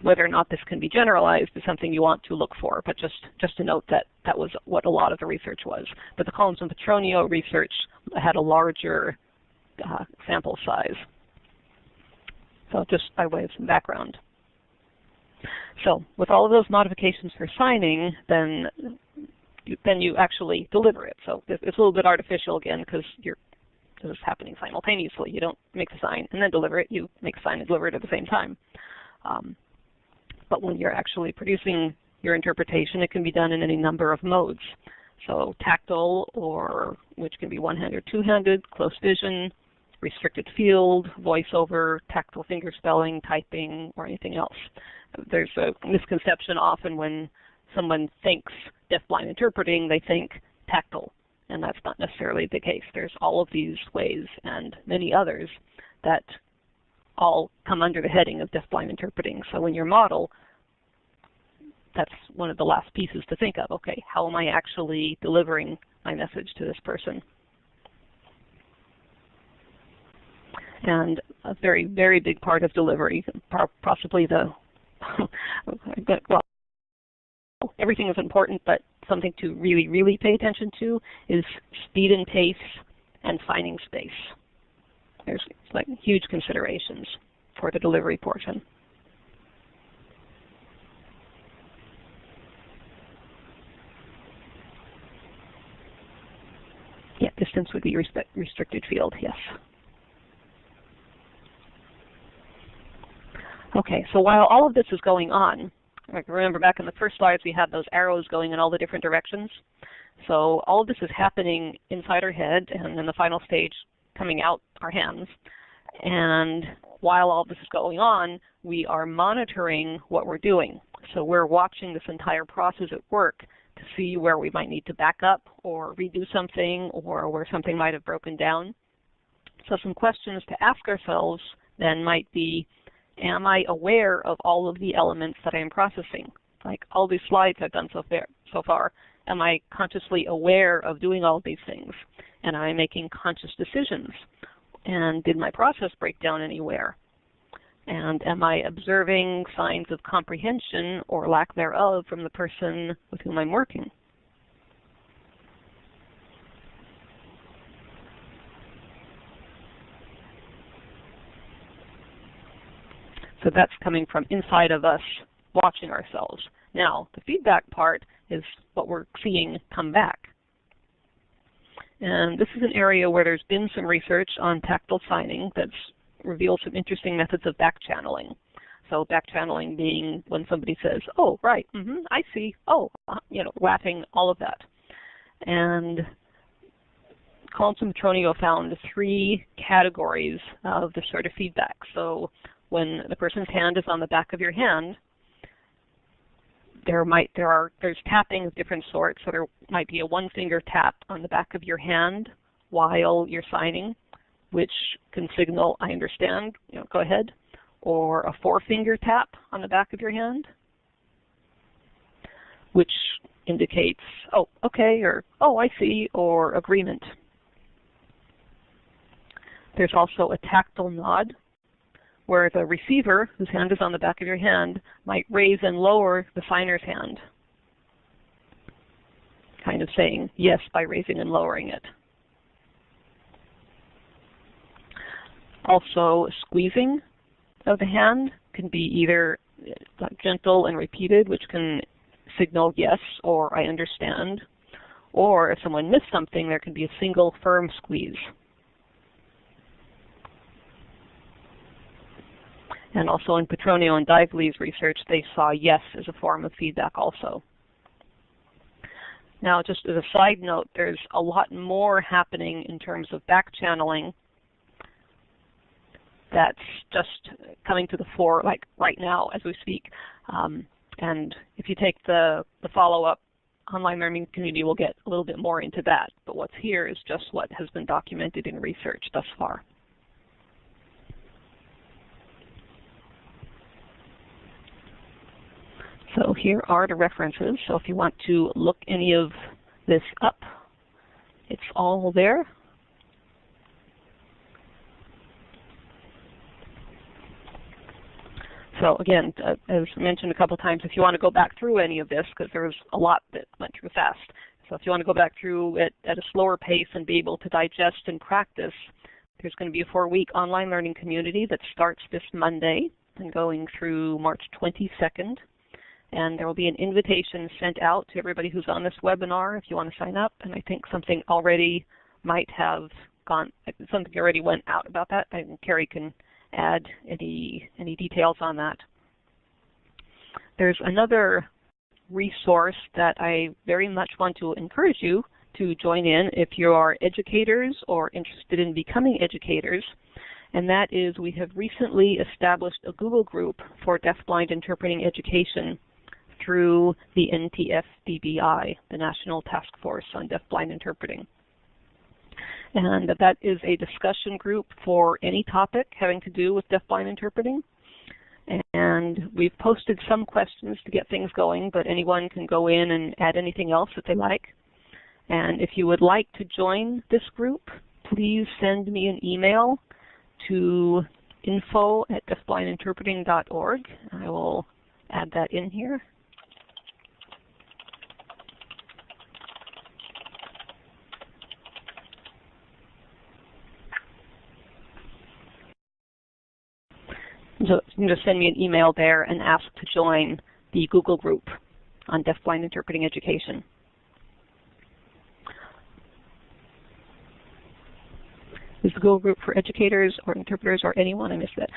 whether or not this can be generalized is something you want to look for, but just to note that that was what a lot of the research was. But the Colonimus and Petronio research had a larger sample size. So just by way of some background. So with all of those modifications for signing, then you actually deliver it. So it's a little bit artificial again because it's happening simultaneously. You don't make the sign and then deliver it. You make the sign and deliver it at the same time. But when you're actually producing your interpretation, it can be done in any number of modes. So tactile, or which can be one-handed or two-handed, close vision, restricted field, voiceover, tactile fingerspelling, typing, or anything else. There's a misconception often when someone thinks deafblind interpreting, they think tactile, and that's not necessarily the case. There's all of these ways and many others that all come under the heading of deafblind interpreting. So in your model, that's one of the last pieces to think of. Okay, how am I actually delivering my message to this person? And a very, very big part of delivery, possibly the, well, everything is important, but something to really, really pay attention to is speed and pace and finding space. There's like huge considerations for the delivery portion. Yeah, distance would be restricted field, yes. Okay, so while all of this is going on, remember back in the first slides we had those arrows going in all the different directions. So all of this is happening inside our head and in the final stage coming out our hands. And while all this is going on, we are monitoring what we're doing. So we're watching this entire process at work to see where we might need to back up or redo something or where something might have broken down. So some questions to ask ourselves then might be, am I aware of all of the elements that I am processing? Like all these slides I've done so far, am I consciously aware of doing all of these things? And am I making conscious decisions? And did my process break down anywhere? And am I observing signs of comprehension or lack thereof from the person with whom I'm working? So that's coming from inside of us watching ourselves. Now, the feedback part is what we're seeing come back. And this is an area where there's been some research on tactile signing that's revealed some interesting methods of back-channeling. So back-channeling being when somebody says, oh, right, I see, oh, laughing, all of that. And Colonimus and Petronio found 3 categories of this sort of feedback. So when the person's hand is on the back of your hand, there's tapping of different sorts. So there might be a one-finger tap on the back of your hand while you're signing, which can signal, I understand, go ahead, or a 4-finger tap on the back of your hand, which indicates, oh, okay, or oh, I see, or agreement. There's also a tactile nod, where the receiver, whose hand is on the back of your hand, might raise and lower the signer's hand, kind of saying yes by raising and lowering it. Also, squeezing of the hand can be either gentle and repeated, which can signal yes or I understand. Or if someone missed something, there can be a single firm squeeze. And also in Petronio and Dively's research, they saw yes as a form of feedback also. Now, just as a side note, there's a lot more happening in terms of back channeling that's just coming to the fore, like right now as we speak. And if you take the follow-up online learning community, we'll get a little bit more into that. But what's here is just what has been documented in research thus far. So here are the references. So if you want to look any of this up, it's all there. So again, as mentioned a couple times, if you want to go back through any of this, because there was a lot that went through fast. So if you want to go back through it at a slower pace and be able to digest and practice, there's going to be a 4-week online learning community that starts this Monday and going through March 22nd. And there will be an invitation sent out to everybody who's on this webinar if you want to sign up. And I think something already might have gone, something already went out about that. I think Carrie can add any details on that. There's another resource that I very much want to encourage you to join in if you are educators or interested in becoming educators. And that is, we have recently established a Google group for deafblind interpreting education through the NTF-DBI, the National Task Force on Deafblind Interpreting. And that is a discussion group for any topic having to do with deafblind interpreting. And we've posted some questions to get things going, but anyone can go in and add anything else that they like. And if you would like to join this group, please send me an email to info@deafblindinterpreting.org. I will add that in here. So you can just send me an email there and ask to join the Google group on deafblind interpreting education. Is the Google group for educators or interpreters or anyone? I missed that.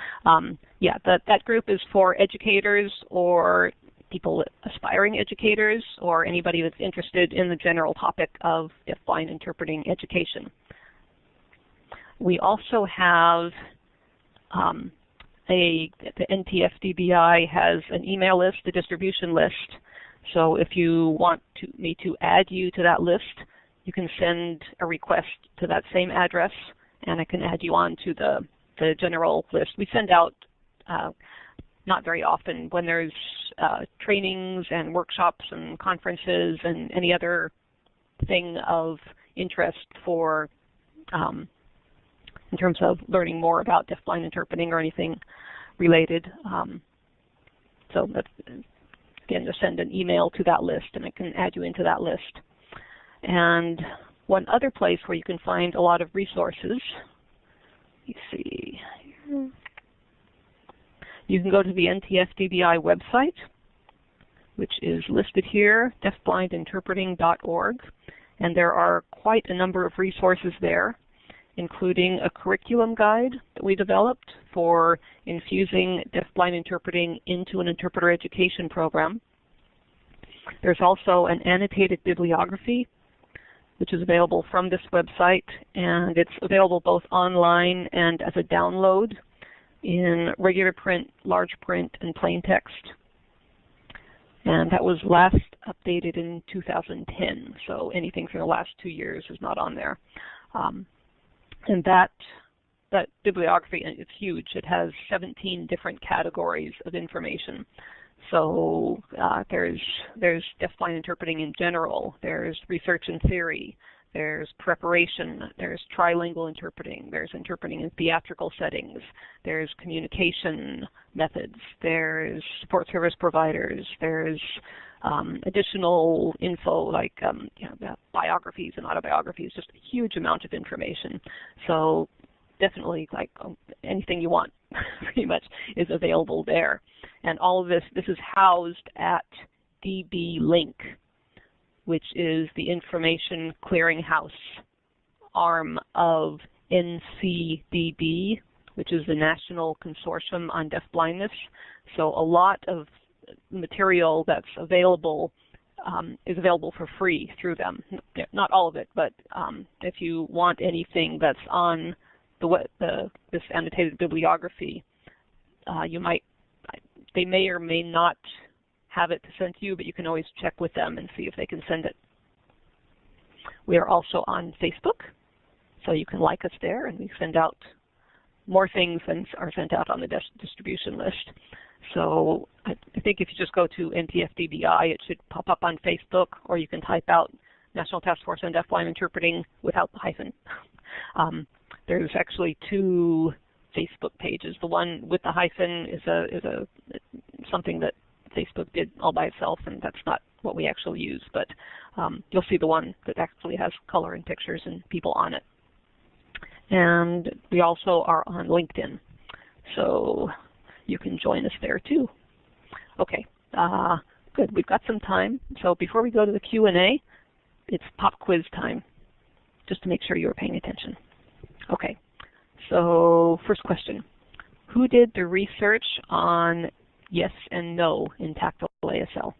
Yeah, that group is for educators or people aspiring educators or anybody that's interested in the general topic of deafblind interpreting education. We also have the NTF-DBI has an email list, a distribution list. So if you want me to add you to that list, you can send a request to that same address, and I can add you on to the general list. We send out not very often when there's trainings and workshops and conferences and any other thing of interest for in terms of learning more about deafblind interpreting or anything related. So that's, again, just send an email to that list and I can add you into that list. And one other place where you can find a lot of resources, you see here, you can go to the NTF-DBI website, which is listed here, deafblindinterpreting.org, and there are quite a number of resources there, including a curriculum guide that we developed for infusing deafblind interpreting into an interpreter education program. There's also an annotated bibliography, which is available from this website, and it's available both online and as a download in regular print, large print, and plain text. And that was last updated in 2010, so anything from the last 2 years is not on there. And that bibliography, it's huge. It has 17 different categories of information. So there's deafblind interpreting in general, there's research and theory, there's preparation, there's trilingual interpreting, there's interpreting in theatrical settings, there's communication methods, there's support service providers, there's additional info like biographies and autobiographies, just a huge amount of information. So definitely like anything you want pretty much is available there. And all of this is housed at DB Link, which is the information clearinghouse arm of NCDB, which is the National Consortium on Deafblindness. So a lot of material that's available is available for free through them. Not all of it, but if you want anything that's on this annotated bibliography, they may or may not have it to send to you, but you can always check with them and see if they can send it. We are also on Facebook, so you can like us there, and we send out more things than are sent out on the distribution list. So I think if you just go to NTFDBI, it should pop up on Facebook, or you can type out National Task Force on Deafblind Interpreting without the hyphen. There's actually 2 Facebook pages. The one with the hyphen is something that Facebook did all by itself, and that's not what we actually use. But you'll see the one that actually has color and pictures and people on it. And we also are on LinkedIn, so you can join us there too. Okay, good. We've got some time. So before we go to the Q&A, it's pop quiz time, just to make sure you were paying attention. Okay, so first question. Who did the research on yes and no in tactile ASL?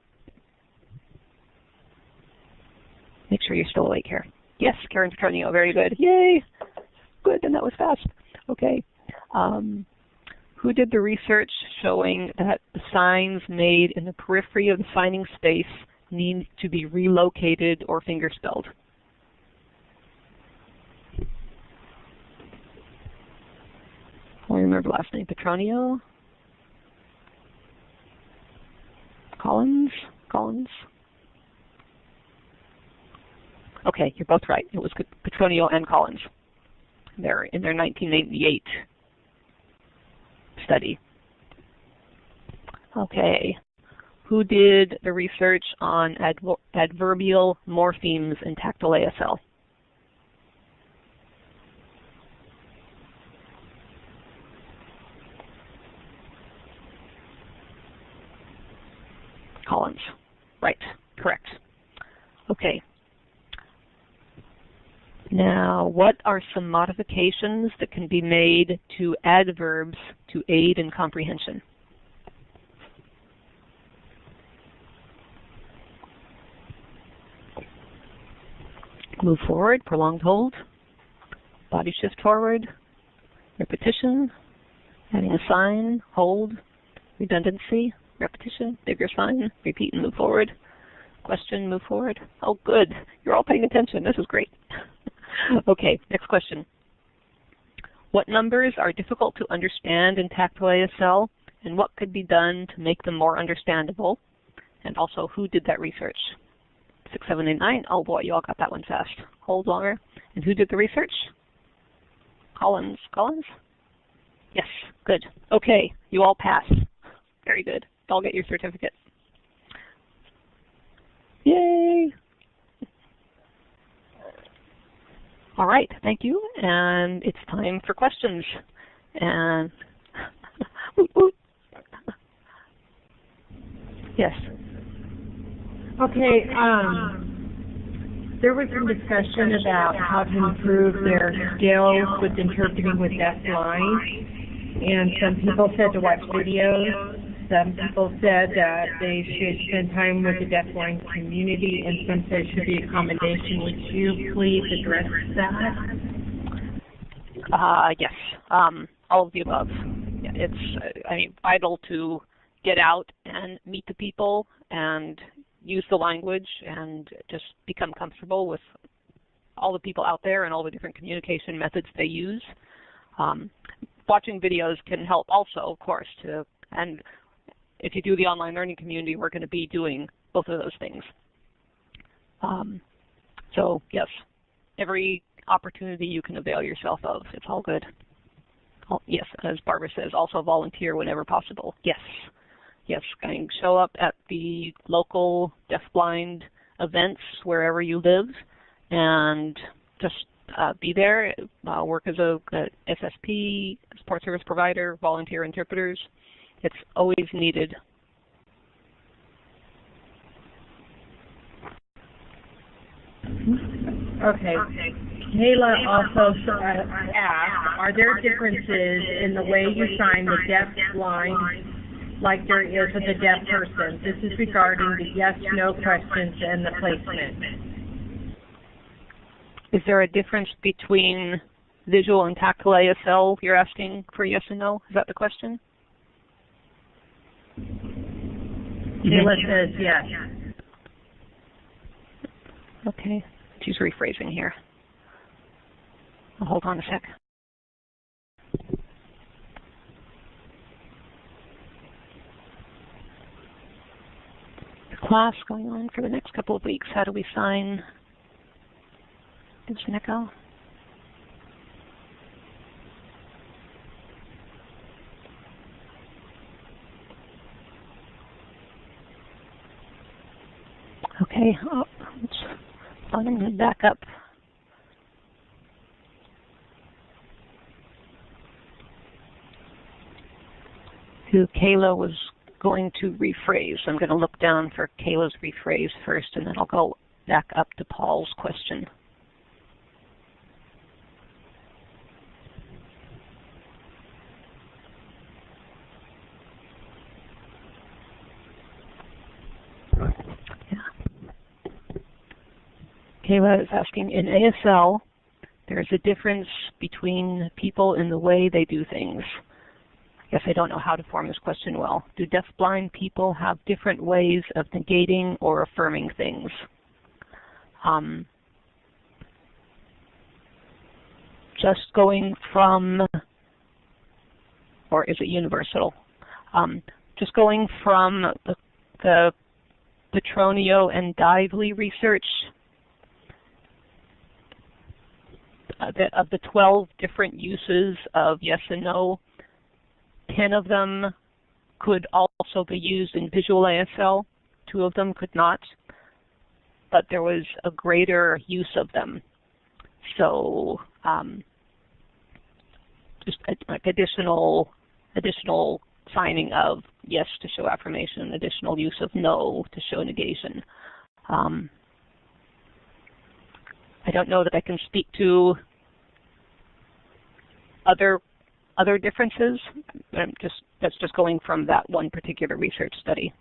Make sure you're still awake here. Yes, Karen Petronio, very good. Yay! Good, and that was fast. Okay. Who did the research showing that the signs made in the periphery of the signing space need to be relocated or fingerspelled? I remember last name, Petronio? Collins? Okay, you're both right. It was Petronio and Collins. They're in their 1998 study. Okay, who did the research on adverbial morphemes in tactile ASL? Collins. Right, correct. Okay. Now, what are some modifications that can be made to adverbs to aid in comprehension? Move forward, prolonged hold, body shift forward, repetition, adding a sign, hold, redundancy, repetition, bigger sign, repeat and move forward. Question, move forward. Oh, good. You're all paying attention. This is great. Okay, next question. What numbers are difficult to understand in tactile ASL, and what could be done to make them more understandable? And also, who did that research? 6, 7, 8, 9. Oh boy, you all got that one fast. Hold longer. And who did the research? Collins. Collins? Yes, good. Okay, you all passed. Very good. I'll get your certificate. Yay! All right, thank you. And it's time for questions. And yes. Okay, there was some discussion about how to improve their skills with interpreting with deafblind, and some people said to watch videos. Some people said that they should spend time with the deafblind community, and some said it should be a combination. Would you please address that? Yes, all of the above. It's vital to get out and meet the people and use the language and just become comfortable with all the people out there and all the different communication methods they use. Watching videos can help also, of course, and if you do the online learning community, we're going to be doing both of those things. So yes, every opportunity you can avail yourself of, it's all good. Yes, as Barbara says, also volunteer whenever possible. Yes, yes, show up at the local deafblind events wherever you live, and just be there, work as a SSP, support service provider, volunteer interpreters. It's always needed. Okay. Kayla also asked, are there differences in the way you sign the deaf blind like there is with a deaf person? This is regarding the yes/no questions and the placement. Is there a difference between visual and tactile ASL? You're asking for yes and no? Is that the question? Kayla says yes. Okay, she's rephrasing here. Hold on a sec. The class going on for the next couple of weeks. How do we sign? There's an echo. Okay, I'm going to back up. Who Kayla was going to rephrase. I'm going to look down for Kayla's rephrase first, and then I'll go back up to Paul's question. Kayla is asking, in ASL, there's a difference between people in the way they do things. I guess I don't know how to form this question well. Do deafblind people have different ways of negating or affirming things? Just going from, or is it universal? Just going from the Petronio and Dively research, of the 12 different uses of yes and no, 10 of them could also be used in visual ASL. 2 of them could not, but there was a greater use of them. So just like additional signing of yes to show affirmation, additional use of no to show negation. I don't know that I can speak to other differences. That's just going from that one particular research study.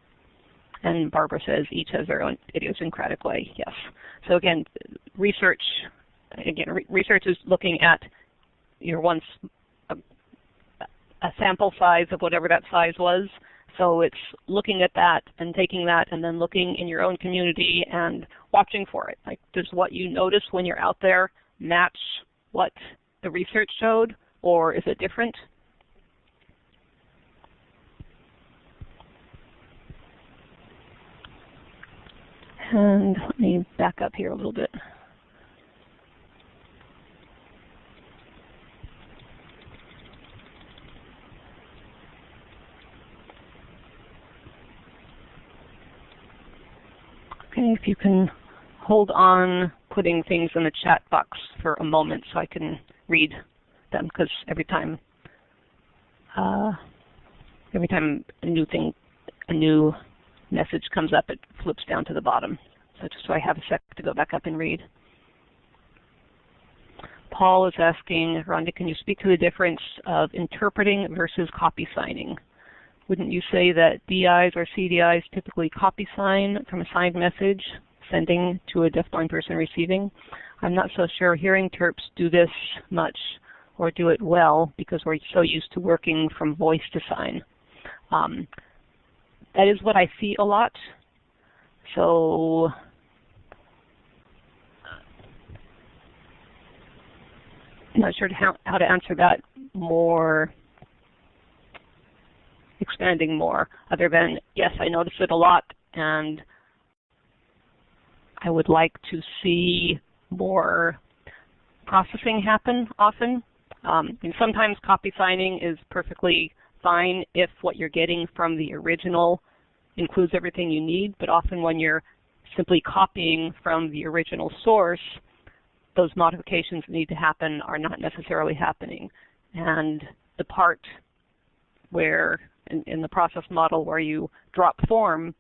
And Barbara says each has their own idiosyncratic way. Yes. So again, research is looking at your once a sample size of whatever that size was. So it's looking at that and taking that and then looking in your own community and watching for it. Like, does what you notice when you're out there match what the research showed, or is it different? And let me back up here a little bit. Okay, if you can hold on putting things in the chat box for a moment so I can read them, because every time a new message comes up, it flips down to the bottom. So just so I have a sec to go back up and read. Paul is asking, Rhonda, can you speak to the difference of interpreting versus copy signing? Wouldn't you say that DIs or CDIs typically copy sign from a signed message, sending to a deafblind person receiving? I'm not so sure hearing terps do this much or do it well because we're so used to working from voice to sign. That is what I see a lot. So I'm not sure how to answer that more, expanding more, other than, yes, I notice it a lot, and I would like to see more processing happen often. And sometimes copy signing is perfectly fine if what you're getting from the original includes everything you need, but often when you're simply copying from the original source, those modifications that need to happen are not necessarily happening. And the part where, in the process model, where you drop form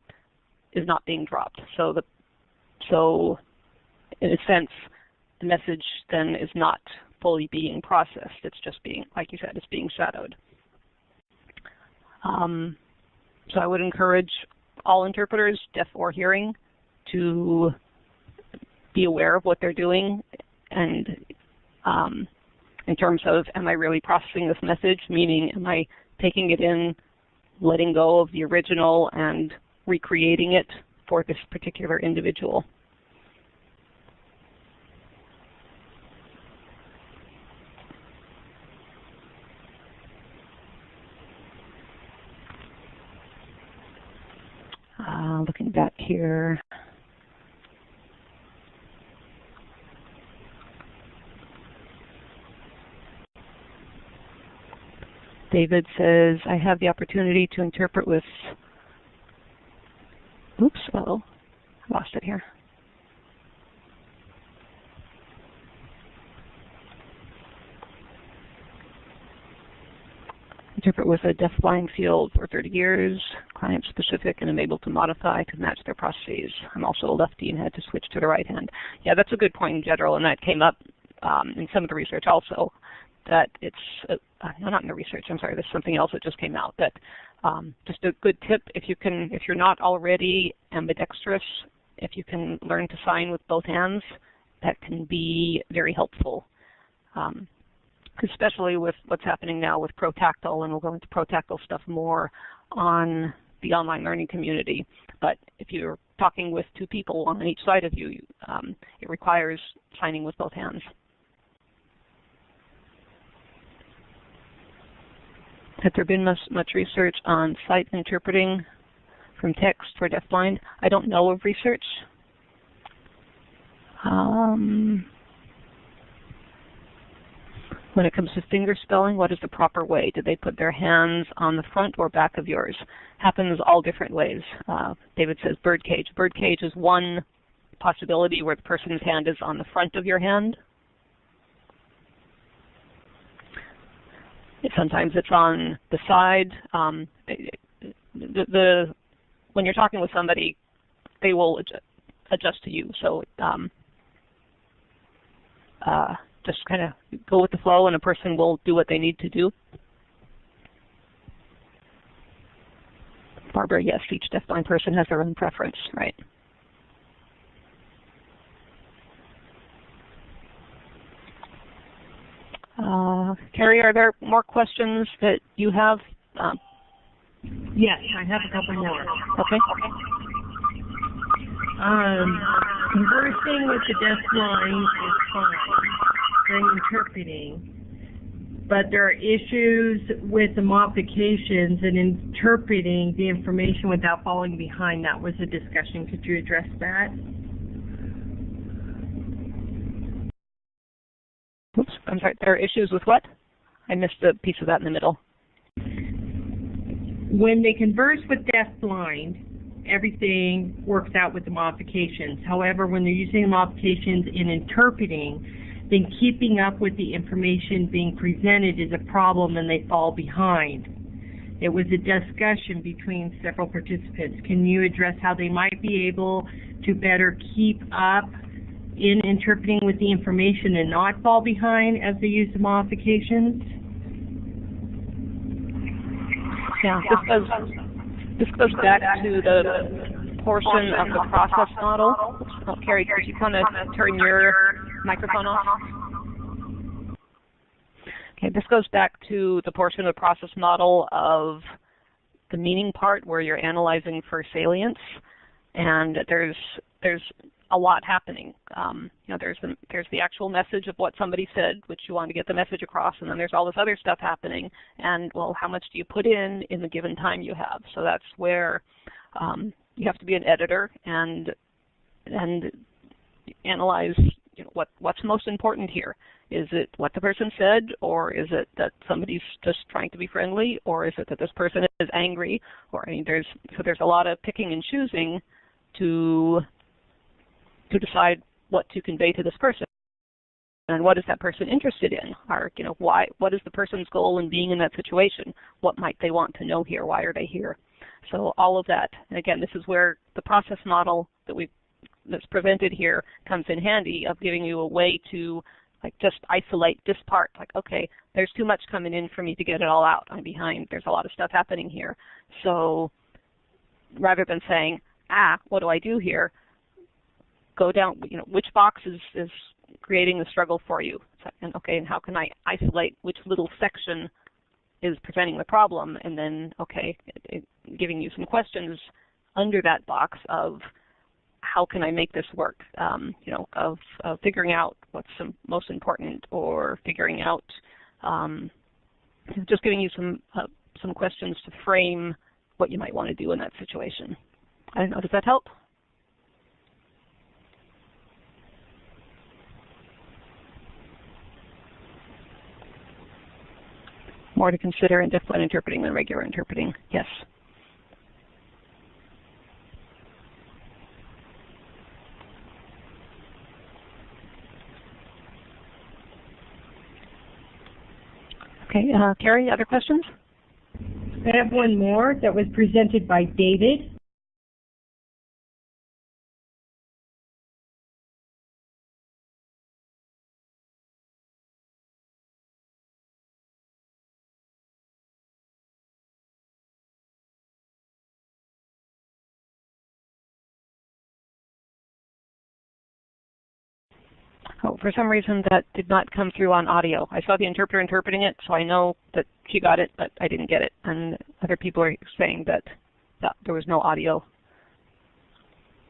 is not being dropped. So in a sense, the message then is not fully being processed. It's just being, like you said, it's being shadowed. So I would encourage all interpreters, deaf or hearing, to be aware of what they're doing, and in terms of, am I really processing this message? Meaning, am I taking it in, letting go of the original, and recreating it for this particular individual? Looking back here. David says, I have the opportunity to interpret with, oops, uh-oh, I lost it here. Interpret with a deaf-blind field for 30 years, client-specific, and am able to modify to match their processes. I'm also a lefty and had to switch to the right hand. Yeah, that's a good point in general, and that came up in some of the research also, that it's, no, not in the research, I'm sorry, there's something else that just came out, that just a good tip, if you're not already ambidextrous, if you can learn to sign with both hands, that can be very helpful. Especially with what's happening now with protactile, and we'll go into protactile stuff more on the online learning community. But if you're talking with two people on each side of you, it requires signing with both hands. Has there been much research on sight interpreting from text for deafblind? I don't know of research. When it comes to finger spelling, what is the proper way? Did they put their hands on the front or back of yours? Happens all different ways. David says birdcage. Birdcage is one possibility where the person's hand is on the front of your hand. Sometimes it's on the side. When you're talking with somebody, they will adjust to you. So just kind of go with the flow, and a person will do what they need to do. Barbara, yes, each deafblind person has their own preference, right? Carrie, are there more questions that you have? Yes, I have a couple more. Okay. Conversing with the deafblind is fine during interpreting, but there are issues with the modifications and interpreting the information without falling behind. That was a discussion. Could you address that? Oops, I'm sorry, there are issues with what? I missed a piece of that in the middle. When they converse with deafblind, everything works out with the modifications. However, when they're using the modifications in interpreting, then keeping up with the information being presented is a problem, and they fall behind. It was a discussion between several participants. Can you address how they might be able to better keep up in interpreting with the information and not fall behind as they use the modifications? Yeah, this goes back to the portion of the process model. Oh, Carrie, could you kind of turn your microphone off? Okay, this goes back to the portion of the process model of the meaning part where you're analyzing for salience, and there's a lot happening. There's the actual message of what somebody said, which you want to get the message across, and then there's all this other stuff happening. And well, how much do you put in the given time you have? So that's where you have to be an editor and analyze what's most important here. Is it what the person said, or is it that somebody's just trying to be friendly, or is it that this person is angry? Or there's a lot of picking and choosing to decide what to convey to this person. and what is that person interested in? Or, you know, what is the person's goal in being in that situation? What might they want to know here? Why are they here? So all of that, and again, this is where the process model that's presented here comes in handy, of giving you a way to like just isolate this part. Like, okay, there's too much coming in for me to get it all out. I'm behind. There's a lot of stuff happening here. So rather than saying, what do I do here? Go down, you know, which box is creating the struggle for you? And okay, and how can I isolate which little section is presenting the problem? And then, okay, giving you some questions under that box of how can I make this work? You know, of figuring out what's most important, or figuring out, just giving you some questions to frame what you might want to do in that situation. I don't know, does that help? More to consider in deaf-blind interpreting than regular interpreting, yes. Okay, Carrie, other questions? I have one more that was presented by David. Oh, for some reason that did not come through on audio. I saw the interpreter interpreting it, so I know that she got it, but I didn't get it. And other people are saying that there was no audio.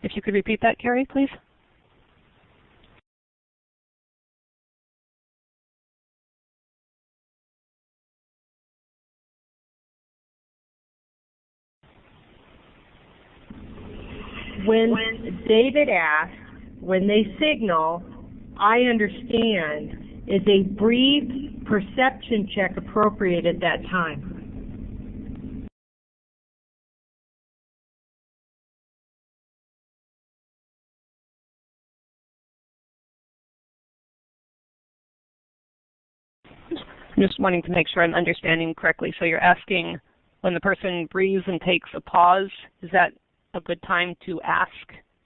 If you could repeat that, Carrie, please. When David asked, when they signal, I understand, is a brief perception check appropriate at that time? I'm just wanting to make sure I'm understanding correctly. So you're asking, when the person breathes and takes a pause, is that a good time to ask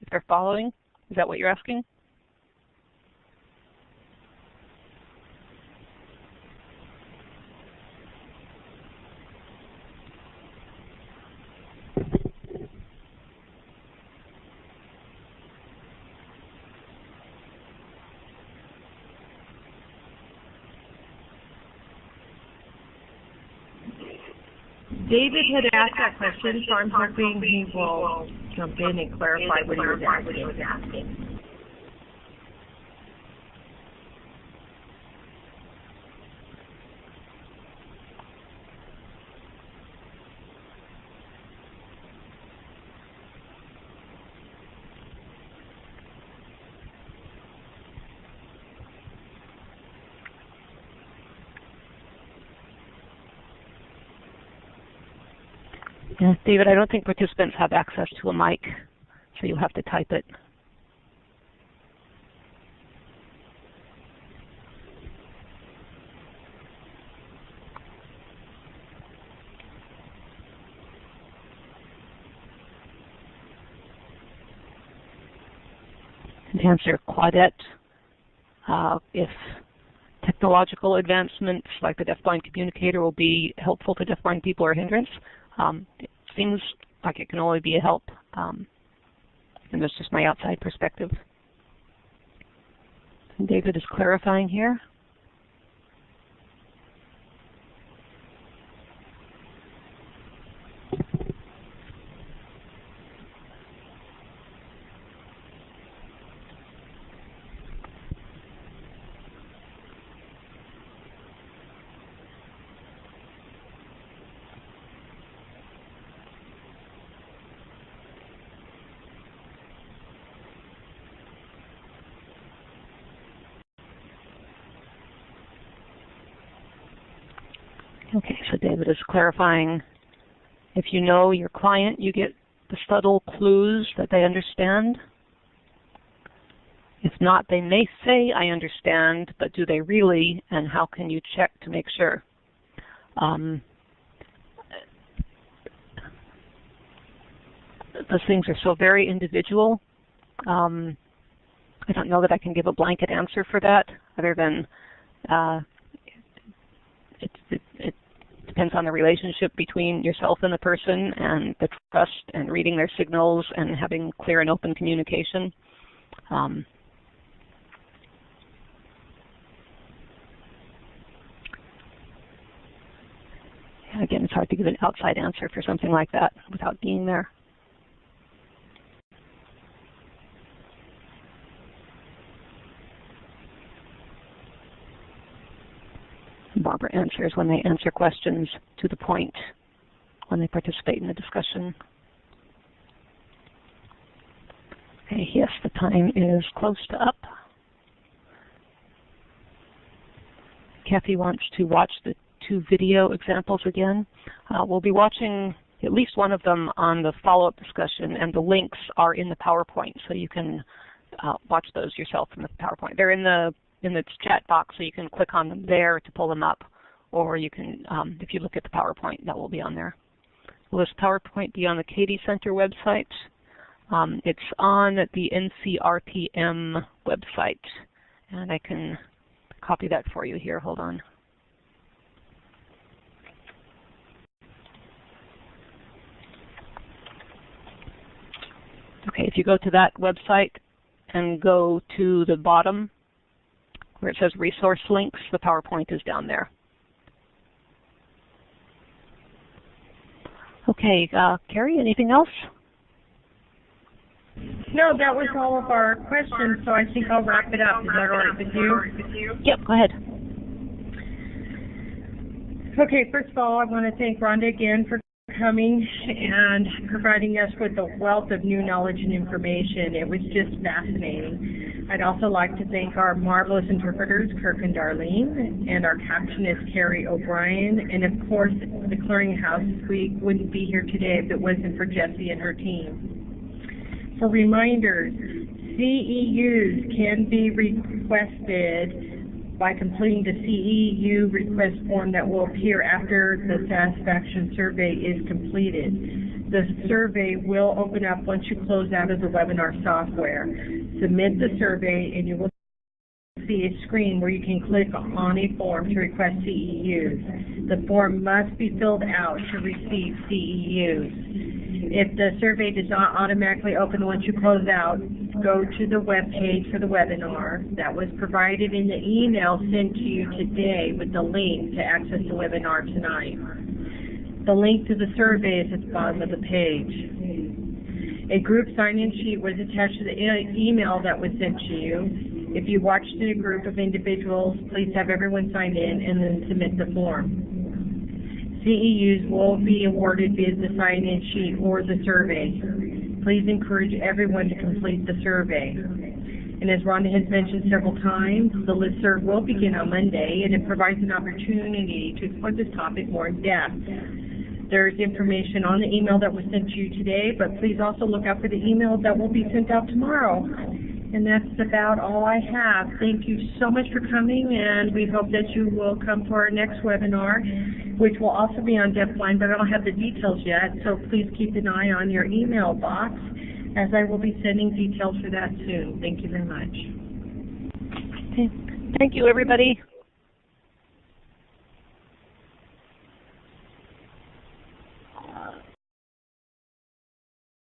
if they're following? Is that what you're asking? David had asked that question, so I'm hoping he will jump in and clarify what he was asking. Yeah, David, I don't think participants have access to a mic, so you'll have to type it. And to answer Claudette, if technological advancements like the deafblind communicator will be helpful to deafblind people or a hindrance, it seems like it can only be a help, and that's just my outside perspective. And David is clarifying here. Okay, so David is clarifying, if you know your client, you get the subtle clues that they understand. If not, they may say, I understand, but do they really, and how can you check to make sure? Those things are so very individual. I don't know that I can give a blanket answer for that, other than it depends on the relationship between yourself and the person, and the trust, and reading their signals, and having clear and open communication. Again, it's hard to give an outside answer for something like that without being there. Barbara answers when they answer questions to the point, when they participate in the discussion. Okay, yes, the time is close to up. Kathy wants to watch the 2 video examples again. We'll be watching at least one of them on the follow-up discussion, and the links are in the PowerPoint, so you can watch those yourself from the PowerPoint. They're in the chat box, so you can click on them there to pull them up, or you can, if you look at the PowerPoint, that will be on there. Will this PowerPoint be on the Katie Center website? It's on the NCRPM website, and I can copy that for you here. Hold on. Okay, if you go to that website and go to the bottom where it says resource links, the PowerPoint is down there. Okay, Carrie, anything else? No, that was all of our questions, so I think I'll wrap it up. Is that all right with you? Yep, go ahead. Okay, first of all, I want to thank Rhonda again for coming and providing us with a wealth of new knowledge and information. It was just fascinating. I'd also like to thank our marvelous interpreters, Kirk and Darlene, and our captionist, Carrie O'Brien, and of course, the Clearinghouse. We wouldn't be here today if it wasn't for Jessie and her team. For reminders, CEUs can be requested by completing the CEU request form that will appear after the satisfaction survey is completed. The survey will open up once you close out of the webinar software. Submit the survey and you will see a screen where you can click on a form to request CEUs. The form must be filled out to receive CEUs. If the survey does not automatically open once you close out, go to the web page for the webinar that was provided in the email sent to you today with the link to access the webinar tonight. The link to the survey is at the bottom of the page. A group sign-in sheet was attached to the email that was sent to you. If you watched in a group of individuals, please have everyone sign in and then submit the form. CEUs will be awarded via the sign-in sheet or the survey. Please encourage everyone to complete the survey. And as Rhonda has mentioned several times, the listserv will begin on Monday, and it provides an opportunity to explore this topic more in depth. There's information on the email that was sent to you today, but please also look out for the email that will be sent out tomorrow. And that's about all I have. Thank you so much for coming, and we hope that you will come to our next webinar, which will also be on Deafblind, but I don't have the details yet, so please keep an eye on your email box, as I will be sending details for that soon. Thank you very much. Okay. Thank you, everybody.